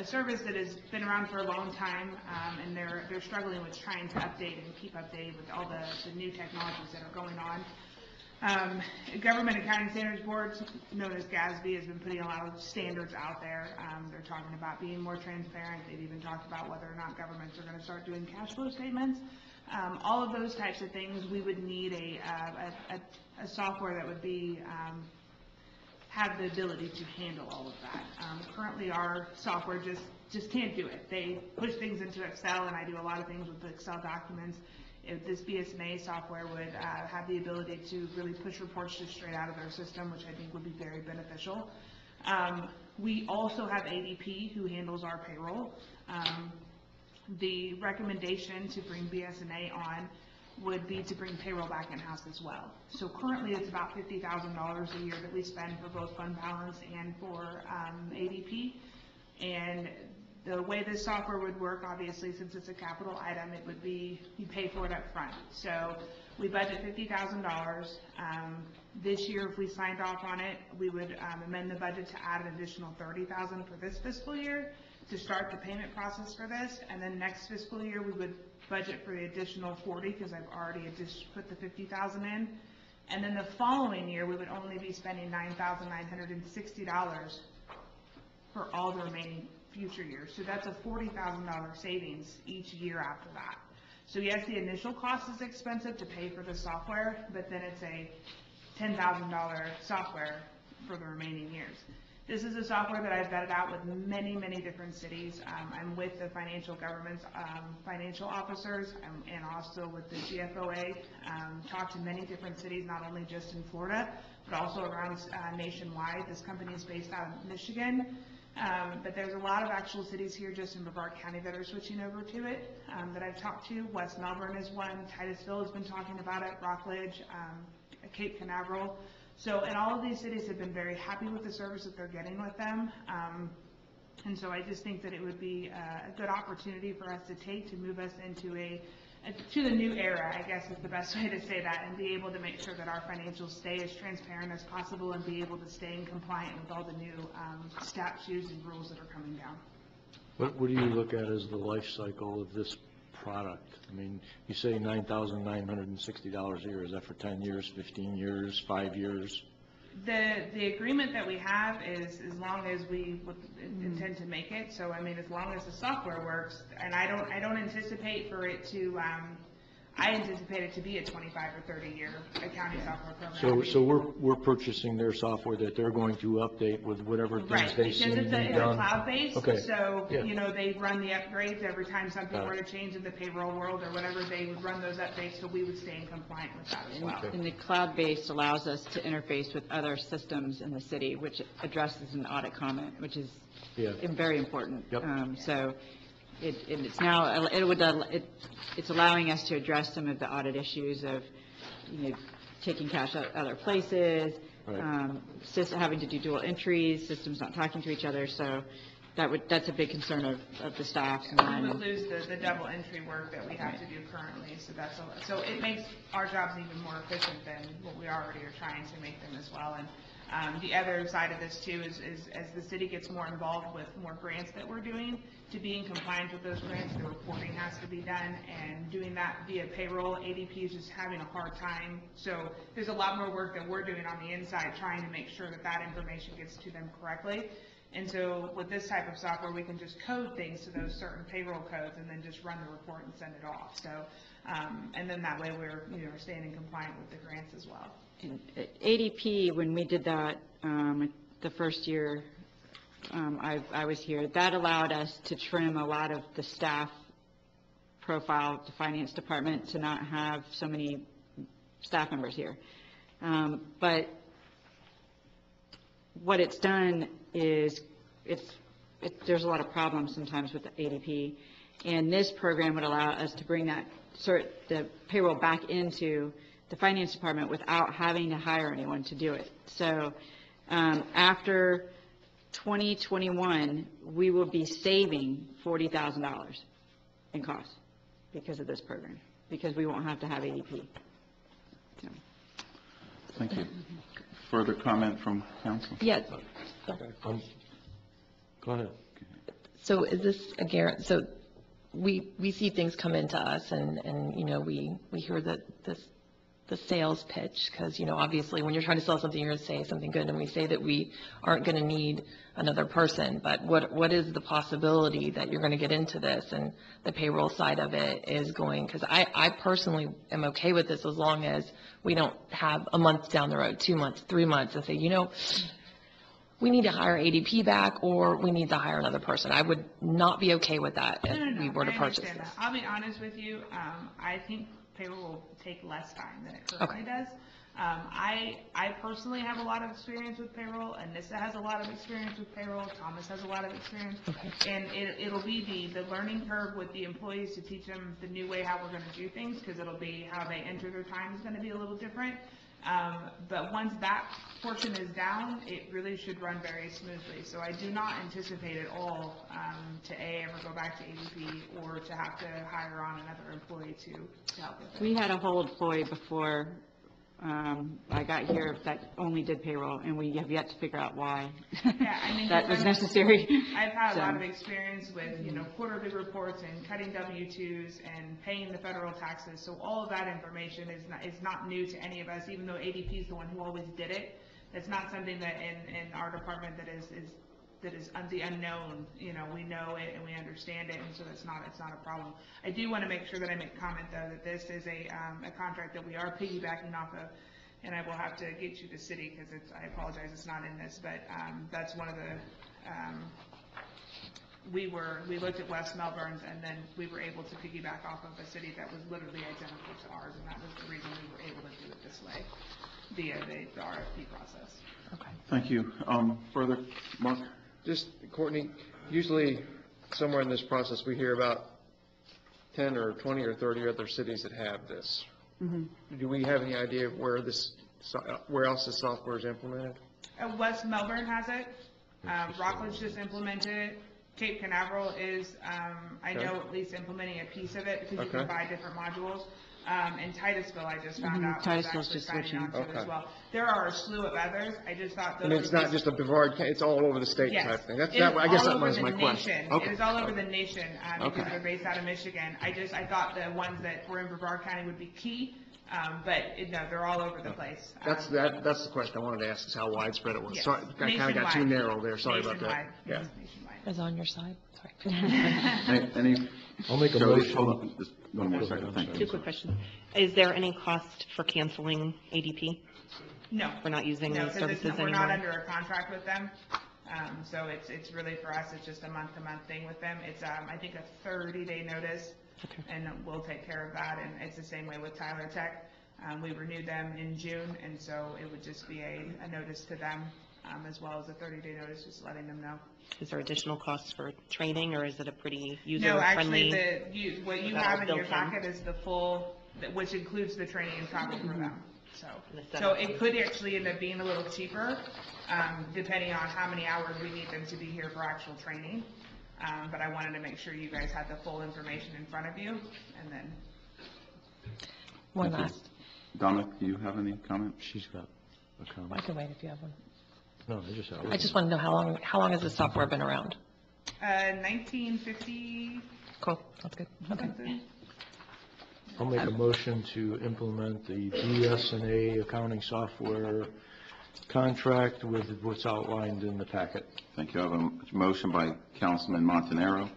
Speaker 2: service that has been around for a long time, and they're struggling with trying to update and keep updated with all the new technologies that are going on. Government Accounting Standards Board, known as GASB, has been putting a lot of standards out there. They're talking about being more transparent. They've even talked about whether or not governments are going to start doing cash flow statements. All of those types of things, we would need a software that would be, have the ability to handle all of that. Currently, our software just can't do it. They push things into Excel, and I do a lot of things with the Excel documents. If this BSNA software would have the ability to really push reports just straight out of their system, which I think would be very beneficial. We also have ADP who handles our payroll. The recommendation to bring BSNA on would be to bring payroll back in-house as well. So currently it's about $50,000 a year that we spend for both fund balance and for ADP. And the way this software would work, obviously, since it's a capital item, it would be, you pay for it up front. So we budget $50,000. This year, if we signed off on it, we would amend the budget to add an additional $30,000 for this fiscal year to start the payment process for this. And then next fiscal year, we would budget for the additional 40 because I've already just put the 50,000 in. And then the following year, we would only be spending $9,960 for all the remaining future years. So that's a $40,000 savings each year after that. So yes, the initial cost is expensive to pay for the software, but then it's a $10,000 software for the remaining years. This is a software that I've vetted out with many, many different cities. I'm with the financial government's financial officers and also with the GFOA. Talked to many different cities, not only just in Florida, but also around nationwide. This company is based out of Michigan. But there's a lot of actual cities here just in Brevard County that are switching over to it that I've talked to. West Melbourne is one. Titusville has been talking about it. Rockledge, Cape Canaveral. So, and all of these cities have been very happy with the service that they're getting with them. And so I just think that it would be a good opportunity for us to take to move us into to the new era, I guess is the best way to say that, and be able to make sure that our financials stay as transparent as possible and be able to stay in compliant with all the new statutes and rules that are coming down.
Speaker 5: What do you look at as the life cycle of this product? I mean, you say $9,960 a year. Is that for 10 years, 15 years, 5 years?
Speaker 2: The agreement that we have is as long as we would intend to make it. So I mean, as long as the software works, and I don't anticipate for it to. I anticipate it to be a 25 or 30-year accounting software program.
Speaker 5: So we're purchasing their software that they're going to update with whatever things they see
Speaker 2: because
Speaker 5: being
Speaker 2: it's
Speaker 5: done.
Speaker 2: cloud-based.
Speaker 5: Okay.
Speaker 2: So
Speaker 5: Yeah.
Speaker 2: you know, they run the upgrades every time something
Speaker 5: Got it.
Speaker 2: were to change in the payroll world or whatever. They would run those updates, so we would stay in compliant with that as well.
Speaker 19: And the cloud-based allows us to interface with other systems in the city, which addresses an audit comment, which is very important.
Speaker 5: Yep.
Speaker 19: So it's now, it's allowing us to address some of the audit issues of, you know, taking cash out other places, having to do dual entries, systems not talking to each other. So that's a big concern of the staff.
Speaker 2: We would lose the double entry work that we have to do currently, so it makes our jobs even more efficient than what we already are trying to make them as well. And the other side of this too is as the city gets more involved with more grants that we're doing, to be in compliance with those grants, the reporting has to be done, and doing that via payroll, ADP is just having a hard time. So there's a lot more work that we're doing on the inside trying to make sure that that information gets to them correctly. And so with this type of software, we can just code things to those certain payroll codes and then just run the report and send it off. So, and then that way we're staying in compliant with the grants as well.
Speaker 19: And ADP, when we did that the first year I was here, that allowed us to trim a lot of the staff profile, the finance department, to not have so many staff members here. But what it's done is there's a lot of problems sometimes with the ADP, and this program would allow us to bring the payroll back into the finance department without having to hire anyone to do it. So after 2021, we will be saving $40,000 in costs because of this program, because we won't have to have ADP. So.
Speaker 1: Thank you. Further comment from council?
Speaker 3: Yes.
Speaker 5: Go ahead.
Speaker 3: So is this a guarantee? So we see things come into us, and you know, we hear that this the sales pitch, because, obviously, when you're trying to sell something, you're going to say something good, and we say that we aren't going to need another person, but what is the possibility that you're going to get into this, and the payroll side of it is going, because I personally am okay with this as long as we don't have a month down the road, 2 months, 3 months, and say, we need to hire ADP back, or we need to hire another person. I would not be okay with that if we were to
Speaker 2: I
Speaker 3: purchase
Speaker 2: understand
Speaker 3: this.
Speaker 2: that. I'll be honest with you, I think payroll will take less time than it currently does. I personally have a lot of experience with payroll, and Nissa has a lot of experience with payroll, Thomas has a lot of experience. And it'll be the learning curve with the employees to teach them the new way how we're gonna do things, because it'll be how they enter their time is gonna be a little different. But once that portion is down, it really should run very smoothly. So I do not anticipate at all to ever go back to ADP or to have to hire on another employee to help with it.
Speaker 19: We had a whole employee before I got here that only did payroll, and we have yet to figure out why that was necessary.
Speaker 2: I've had a lot
Speaker 19: So-
Speaker 2: of experience with, quarterly reports and cutting W-2s and paying the federal taxes. So all of that information is not new to any of us, even though ADP is the one who always did it. It's not something that in our department that is the unknown. We know it and we understand it, and so it's not a problem. I do want to make sure that I make comment, though, that this is a contract that we are piggybacking off of, and I will have to get you the city, because I apologize, it's not in this, but that's one of the, we looked at West Melbourne's, and then we were able to piggyback off of a city that was literally identical to ours, and that was the reason we were able to do it this way via the RFP process.
Speaker 1: Thank you. Further, Mark?
Speaker 4: Just, Courtney, usually somewhere in this process, we hear about 10 or 20 or 30 other cities that have this. Do we have any idea of where else this software is implemented?
Speaker 2: West Melbourne has it. Rockledge just implemented it. Cape Canaveral is, I know, at least implementing a piece of it, because you can buy different modules. And Titusville, I just found out, was
Speaker 19: Titusville's
Speaker 2: actually
Speaker 19: just
Speaker 2: signing
Speaker 19: switching.
Speaker 2: on to it as well. There are a slew of others. I just thought those
Speaker 4: And it's
Speaker 2: were
Speaker 4: not just a Brevard, it's all over the state
Speaker 2: Yes.
Speaker 4: type thing.
Speaker 2: It is
Speaker 4: I guess
Speaker 2: all
Speaker 4: that
Speaker 2: over
Speaker 4: was
Speaker 2: the
Speaker 4: my question.
Speaker 2: nation. It is all over the nation, because
Speaker 4: Okay.
Speaker 2: they're based out of Michigan. I thought the ones that were in Brevard County would be key, but no, they're all over the place.
Speaker 4: That's the question I wanted to ask, is how widespread it was.
Speaker 2: Yes.
Speaker 4: Sorry, I kind of got too
Speaker 2: Nationwide.
Speaker 4: narrow there, sorry about that.
Speaker 2: Nationwide.
Speaker 4: Yeah.
Speaker 3: Is on your side? Sorry.
Speaker 1: Any?
Speaker 5: I'll make a
Speaker 1: Jody,
Speaker 5: motion.
Speaker 1: hold on, just one more second, thank you.
Speaker 7: Two quick questions. Is there any cost for canceling ADP?
Speaker 2: No.
Speaker 7: We're not using
Speaker 2: No,
Speaker 7: these
Speaker 2: because
Speaker 7: services
Speaker 2: we're not
Speaker 7: anymore?
Speaker 2: under a contract with them. So it's really, for us, it's just a month-to-month thing with them. It's, I think, a 30-day notice, and we'll take care of that. And it's the same way with Tyler Tech. We renewed them in June, and so it would just be a notice to them, as well as a 30-day notice, just letting them know.
Speaker 7: Is there additional costs for training, or is it a pretty
Speaker 2: No, actually,
Speaker 7: user-friendly?
Speaker 2: what you
Speaker 7: Is that all
Speaker 2: have in your
Speaker 7: built in?
Speaker 2: packet is the full, which includes the training and travel for them.
Speaker 7: The
Speaker 2: So
Speaker 7: setup.
Speaker 2: it could actually end up being a little cheaper, depending on how many hours we need them to be here for actual training. But I wanted to make sure you guys had the full information in front of you, and then.
Speaker 3: One
Speaker 1: Thank you.
Speaker 3: last.
Speaker 1: Dominic, do you have any comment?
Speaker 5: She's got a comment.
Speaker 3: I can wait if you have one.
Speaker 5: No,
Speaker 3: I just want to know how long has this software been around?
Speaker 2: 1950.
Speaker 3: Cool, that's good. Okay.
Speaker 5: I'll make a motion to implement the BS&A accounting software contract with what's outlined in the packet.
Speaker 1: Thank you. I have a motion by Councilman Montanaro.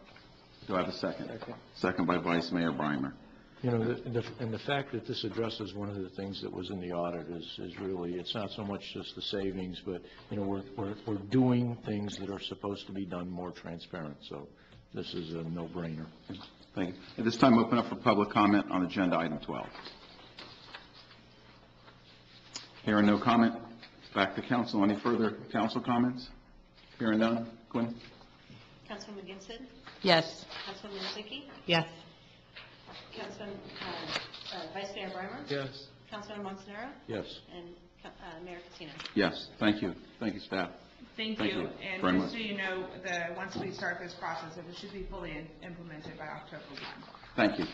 Speaker 1: Do I have a second? Second by Vice Mayor Breimer.
Speaker 5: And the fact that this addresses one of the things that was in the audit is really, it's not so much just the savings, but, we're doing things that are supposed to be done more transparent, so this is a no-brainer.
Speaker 1: Thank you. At this time, open up for public comment on agenda item 12. Hearing no comment, back to council. Any further council comments? Hearing none. Quinn?
Speaker 7: Councilman McGinson?
Speaker 3: Yes.
Speaker 7: Councilman Zicky?
Speaker 19: Yes.
Speaker 7: Councilman, Vice Mayor Breimer?
Speaker 4: Yes.
Speaker 7: Councilman Montanaro?
Speaker 5: Yes.
Speaker 7: And Mayor Patino?
Speaker 1: Yes. Thank you. Thank you, staff.
Speaker 2: Thank
Speaker 1: Thank
Speaker 2: you.
Speaker 1: you
Speaker 2: And
Speaker 1: very
Speaker 2: just
Speaker 1: much.
Speaker 2: so you know, once we start this process, it should be fully implemented by October 1.
Speaker 1: Thank you.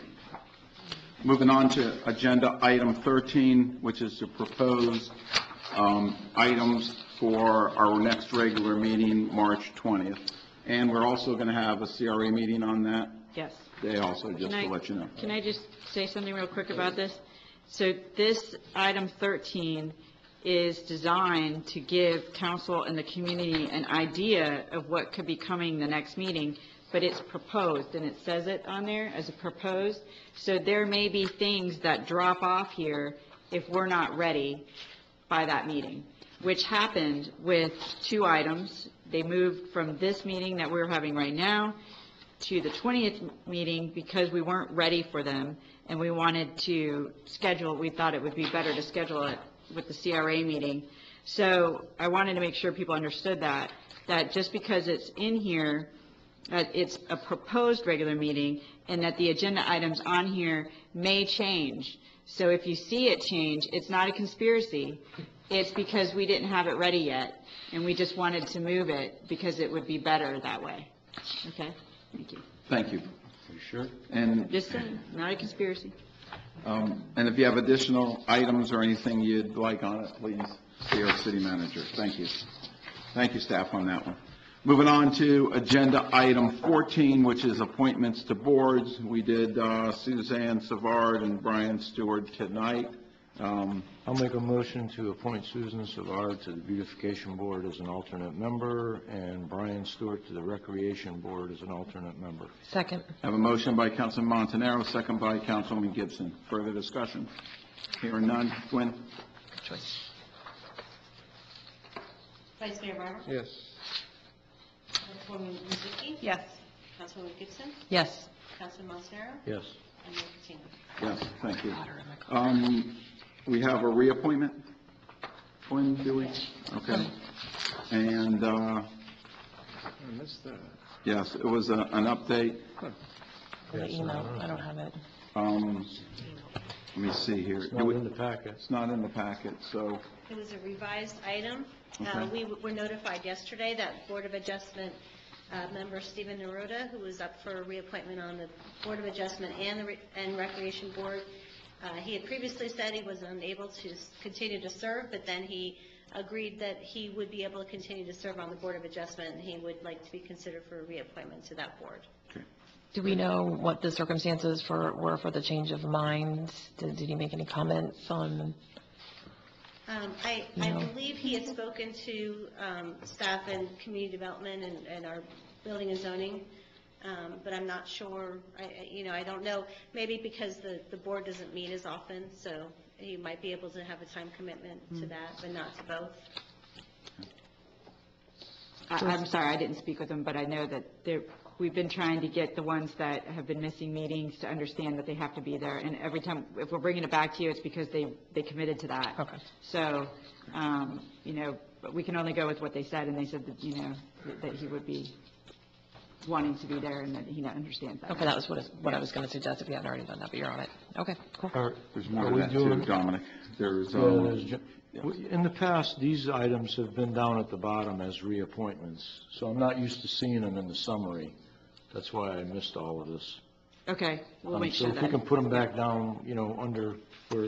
Speaker 1: Moving on to agenda item 13, which is to propose items for our next regular meeting, March 20th. And we're also going to have a CRA meeting on that
Speaker 19: Yes.
Speaker 1: day also, just to let you know.
Speaker 19: Can I just say something real quick about this? So this item 13 is designed to give council and the community an idea of what could be coming the next meeting, but it's proposed, and it says it on there as a proposed. So there may be things that drop off here if we're not ready by that meeting, which happened with 2 items. They moved from this meeting that we're having right now to the 20th meeting because we weren't ready for them, and we wanted to schedule, we thought it would be better to schedule it with the CRA meeting. So I wanted to make sure people understood that just because it's in here, that it's a proposed regular meeting, and that the agenda items on here may change. So if you see it change, it's not a conspiracy. It's because we didn't have it ready yet, and we just wanted to move it because it would be better that way. Okay? Thank you.
Speaker 1: Thank you. You sure? And,
Speaker 19: Just saying, not a conspiracy.
Speaker 1: and if you have additional items or anything you'd like on it, please see our city manager. Thank you. Thank you, staff, on that one. Moving on to agenda item 14, which is appointments to boards. We did Suzanne Savard and Brian Stewart tonight.
Speaker 5: I'll make a motion to appoint Susan Savard to the Beautification Board as an alternate member, and Brian Stewart to the Recreation Board as an alternate member.
Speaker 3: Second.
Speaker 1: I have a motion by Councilman Montanaro, second by Councilman Gibson. Further discussion? Hearing none. Quinn?
Speaker 3: Good choice.
Speaker 7: Vice Mayor Breimer?
Speaker 4: Yes.
Speaker 7: Councilwoman Wozzicki?
Speaker 2: Yes.
Speaker 7: Councilwoman Gibson?
Speaker 3: Yes.
Speaker 7: Councilman Montanaro?
Speaker 5: Yes.
Speaker 7: And Mayor Patino?
Speaker 1: Yes, thank you. We have a reappointment. Quinn, do we? Okay. And,
Speaker 4: I missed that.
Speaker 1: yes, it was an update.
Speaker 3: The email, I don't have it.
Speaker 1: Let me see here.
Speaker 5: It's not in the packet.
Speaker 1: It's not in the packet, so,
Speaker 8: It was a revised item.
Speaker 1: Okay.
Speaker 8: We were notified yesterday that Board of Adjustment member Stephen Naruda, who was up for reappointment on the Board of Adjustment and Recreation Board, he had previously said he was unable to continue to serve, but then he agreed that he would be able to continue to serve on the Board of Adjustment, and he would like to be considered for a reappointment to that board.
Speaker 3: Do we know what the circumstances were for the change of mind? Did he make any comments on?
Speaker 8: I believe he had spoken to staff and community development and our building and zoning, but I'm not sure. I don't know. Maybe because the board doesn't meet as often, so he might be able to have a time commitment to that, but not to both.
Speaker 19: I'm sorry, I didn't speak with them, but I know that we've been trying to get the ones that have been missing meetings to understand that they have to be there. And every time, if we're bringing it back to you, it's because they committed to that.
Speaker 3: Okay.
Speaker 19: So, but we can only go with what they said, and they said that, that he would be wanting to be there and that he understands that.
Speaker 3: Okay, that was what I was going to suggest if you haven't already done that, but you're on it. Okay, cool.
Speaker 1: there's more to that too, Dominic. There's,
Speaker 5: In the past, these items have been down at the bottom as reappointments, so I'm not used to seeing them in the summary. That's why I missed all of this.
Speaker 19: Okay, we'll make sure
Speaker 5: So if we
Speaker 19: that.
Speaker 5: can put them back down, under, for,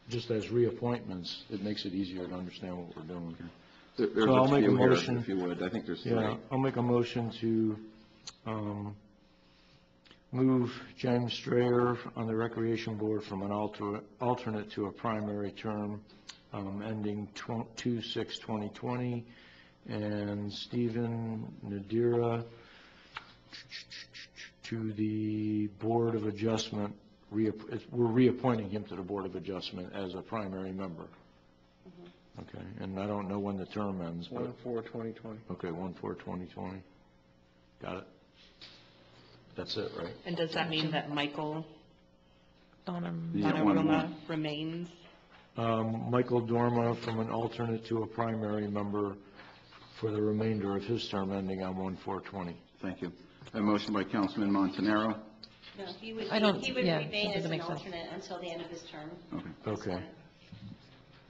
Speaker 5: just as reappointments, it makes it easier to understand what we're doing.
Speaker 1: there's
Speaker 5: So I'll
Speaker 1: a
Speaker 5: make a
Speaker 1: few here,
Speaker 5: motion.
Speaker 1: if you would. I think there's 3.
Speaker 5: Yeah, I'll make a motion to move James Strayer on the Recreation Board from an alternate to a primary term ending 2/6/2020, and Stephen Nadira to the Board of Adjustment. We're reappointing him to the Board of Adjustment as a primary member. Okay, and I don't know when the term ends, but...
Speaker 4: 1/4/2020.
Speaker 5: Okay, 1/4/2020. Got it. That's it, right?
Speaker 7: And does that mean that Michael
Speaker 1: Yeah,
Speaker 7: Donnarumma remains?
Speaker 5: Michael Dorma from an alternate to a primary member for the remainder of his term ending on 1/4/20.
Speaker 1: Thank you. A motion by Councilman Montanaro.
Speaker 8: No, he would
Speaker 3: I don't-
Speaker 8: he would
Speaker 3: yeah,
Speaker 8: remain
Speaker 3: that
Speaker 8: as
Speaker 3: doesn't
Speaker 8: an
Speaker 3: make sense.
Speaker 8: alternate until the end of his term.
Speaker 5: Okay.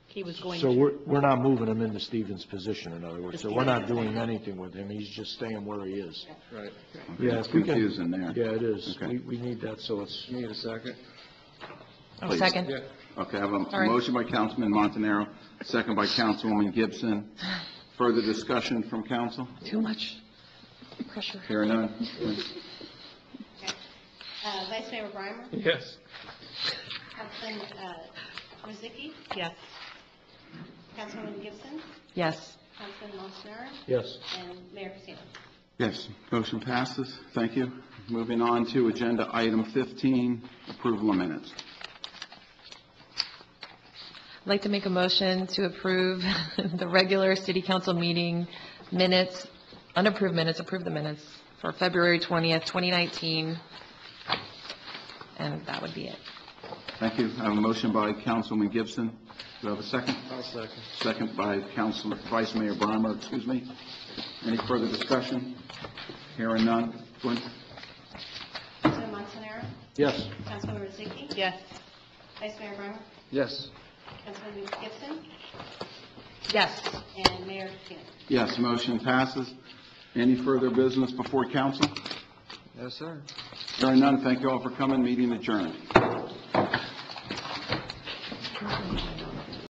Speaker 7: He was going
Speaker 5: So
Speaker 7: to.
Speaker 5: we're not moving him into Stephen's position, in other words, so
Speaker 7: Just
Speaker 5: we're not
Speaker 7: keeping him.
Speaker 5: doing anything with him, he's just staying where he is.
Speaker 4: Right.
Speaker 5: Yeah,
Speaker 1: It's
Speaker 5: if we can-
Speaker 1: confusing there.
Speaker 5: Yeah, it is.
Speaker 1: Okay.
Speaker 5: We need that, so it's...
Speaker 4: Need a second?
Speaker 1: Please.
Speaker 3: Second.
Speaker 4: Yeah.
Speaker 1: Okay, I have a
Speaker 3: Sorry.
Speaker 1: motion by Councilman Montanaro, second by Councilwoman Gibson. Further discussion from council?
Speaker 3: Too much pressure.
Speaker 1: Hearing none.
Speaker 8: Vice Mayor Breimer?
Speaker 4: Yes.
Speaker 8: Councilman Rozicki,
Speaker 7: Yes.
Speaker 8: Councilwoman Gibson,
Speaker 3: Yes.
Speaker 8: Councilman Montanaro,
Speaker 5: Yes.
Speaker 8: and Mayor Patino.
Speaker 1: Yes, motion passes. Thank you. Moving on to agenda item 15, approval of minutes.
Speaker 3: I'd like to make a motion to approve the regular city council meeting minutes, unapproved minutes, approve the minutes for February 20th, 2019, and that would be it.
Speaker 1: Thank you. I have a motion by Councilman Gibson. Do I have a second?
Speaker 4: I'll second.
Speaker 1: Second by Council Vice Mayor Breimer, excuse me. Any further discussion? Hearing none. Gwen?
Speaker 8: Councilman Montanaro,
Speaker 5: Yes.
Speaker 8: Councilwoman Rozicki,
Speaker 7: Yes.
Speaker 8: Vice Mayor Breimer,
Speaker 4: Yes.
Speaker 8: Councilwoman Gibson,
Speaker 3: Yes.
Speaker 8: and Mayor Patino.
Speaker 1: Yes, motion passes. Any further business before council?
Speaker 4: Yes, sir.
Speaker 1: Hearing none, thank you all for coming. Meeting adjourned.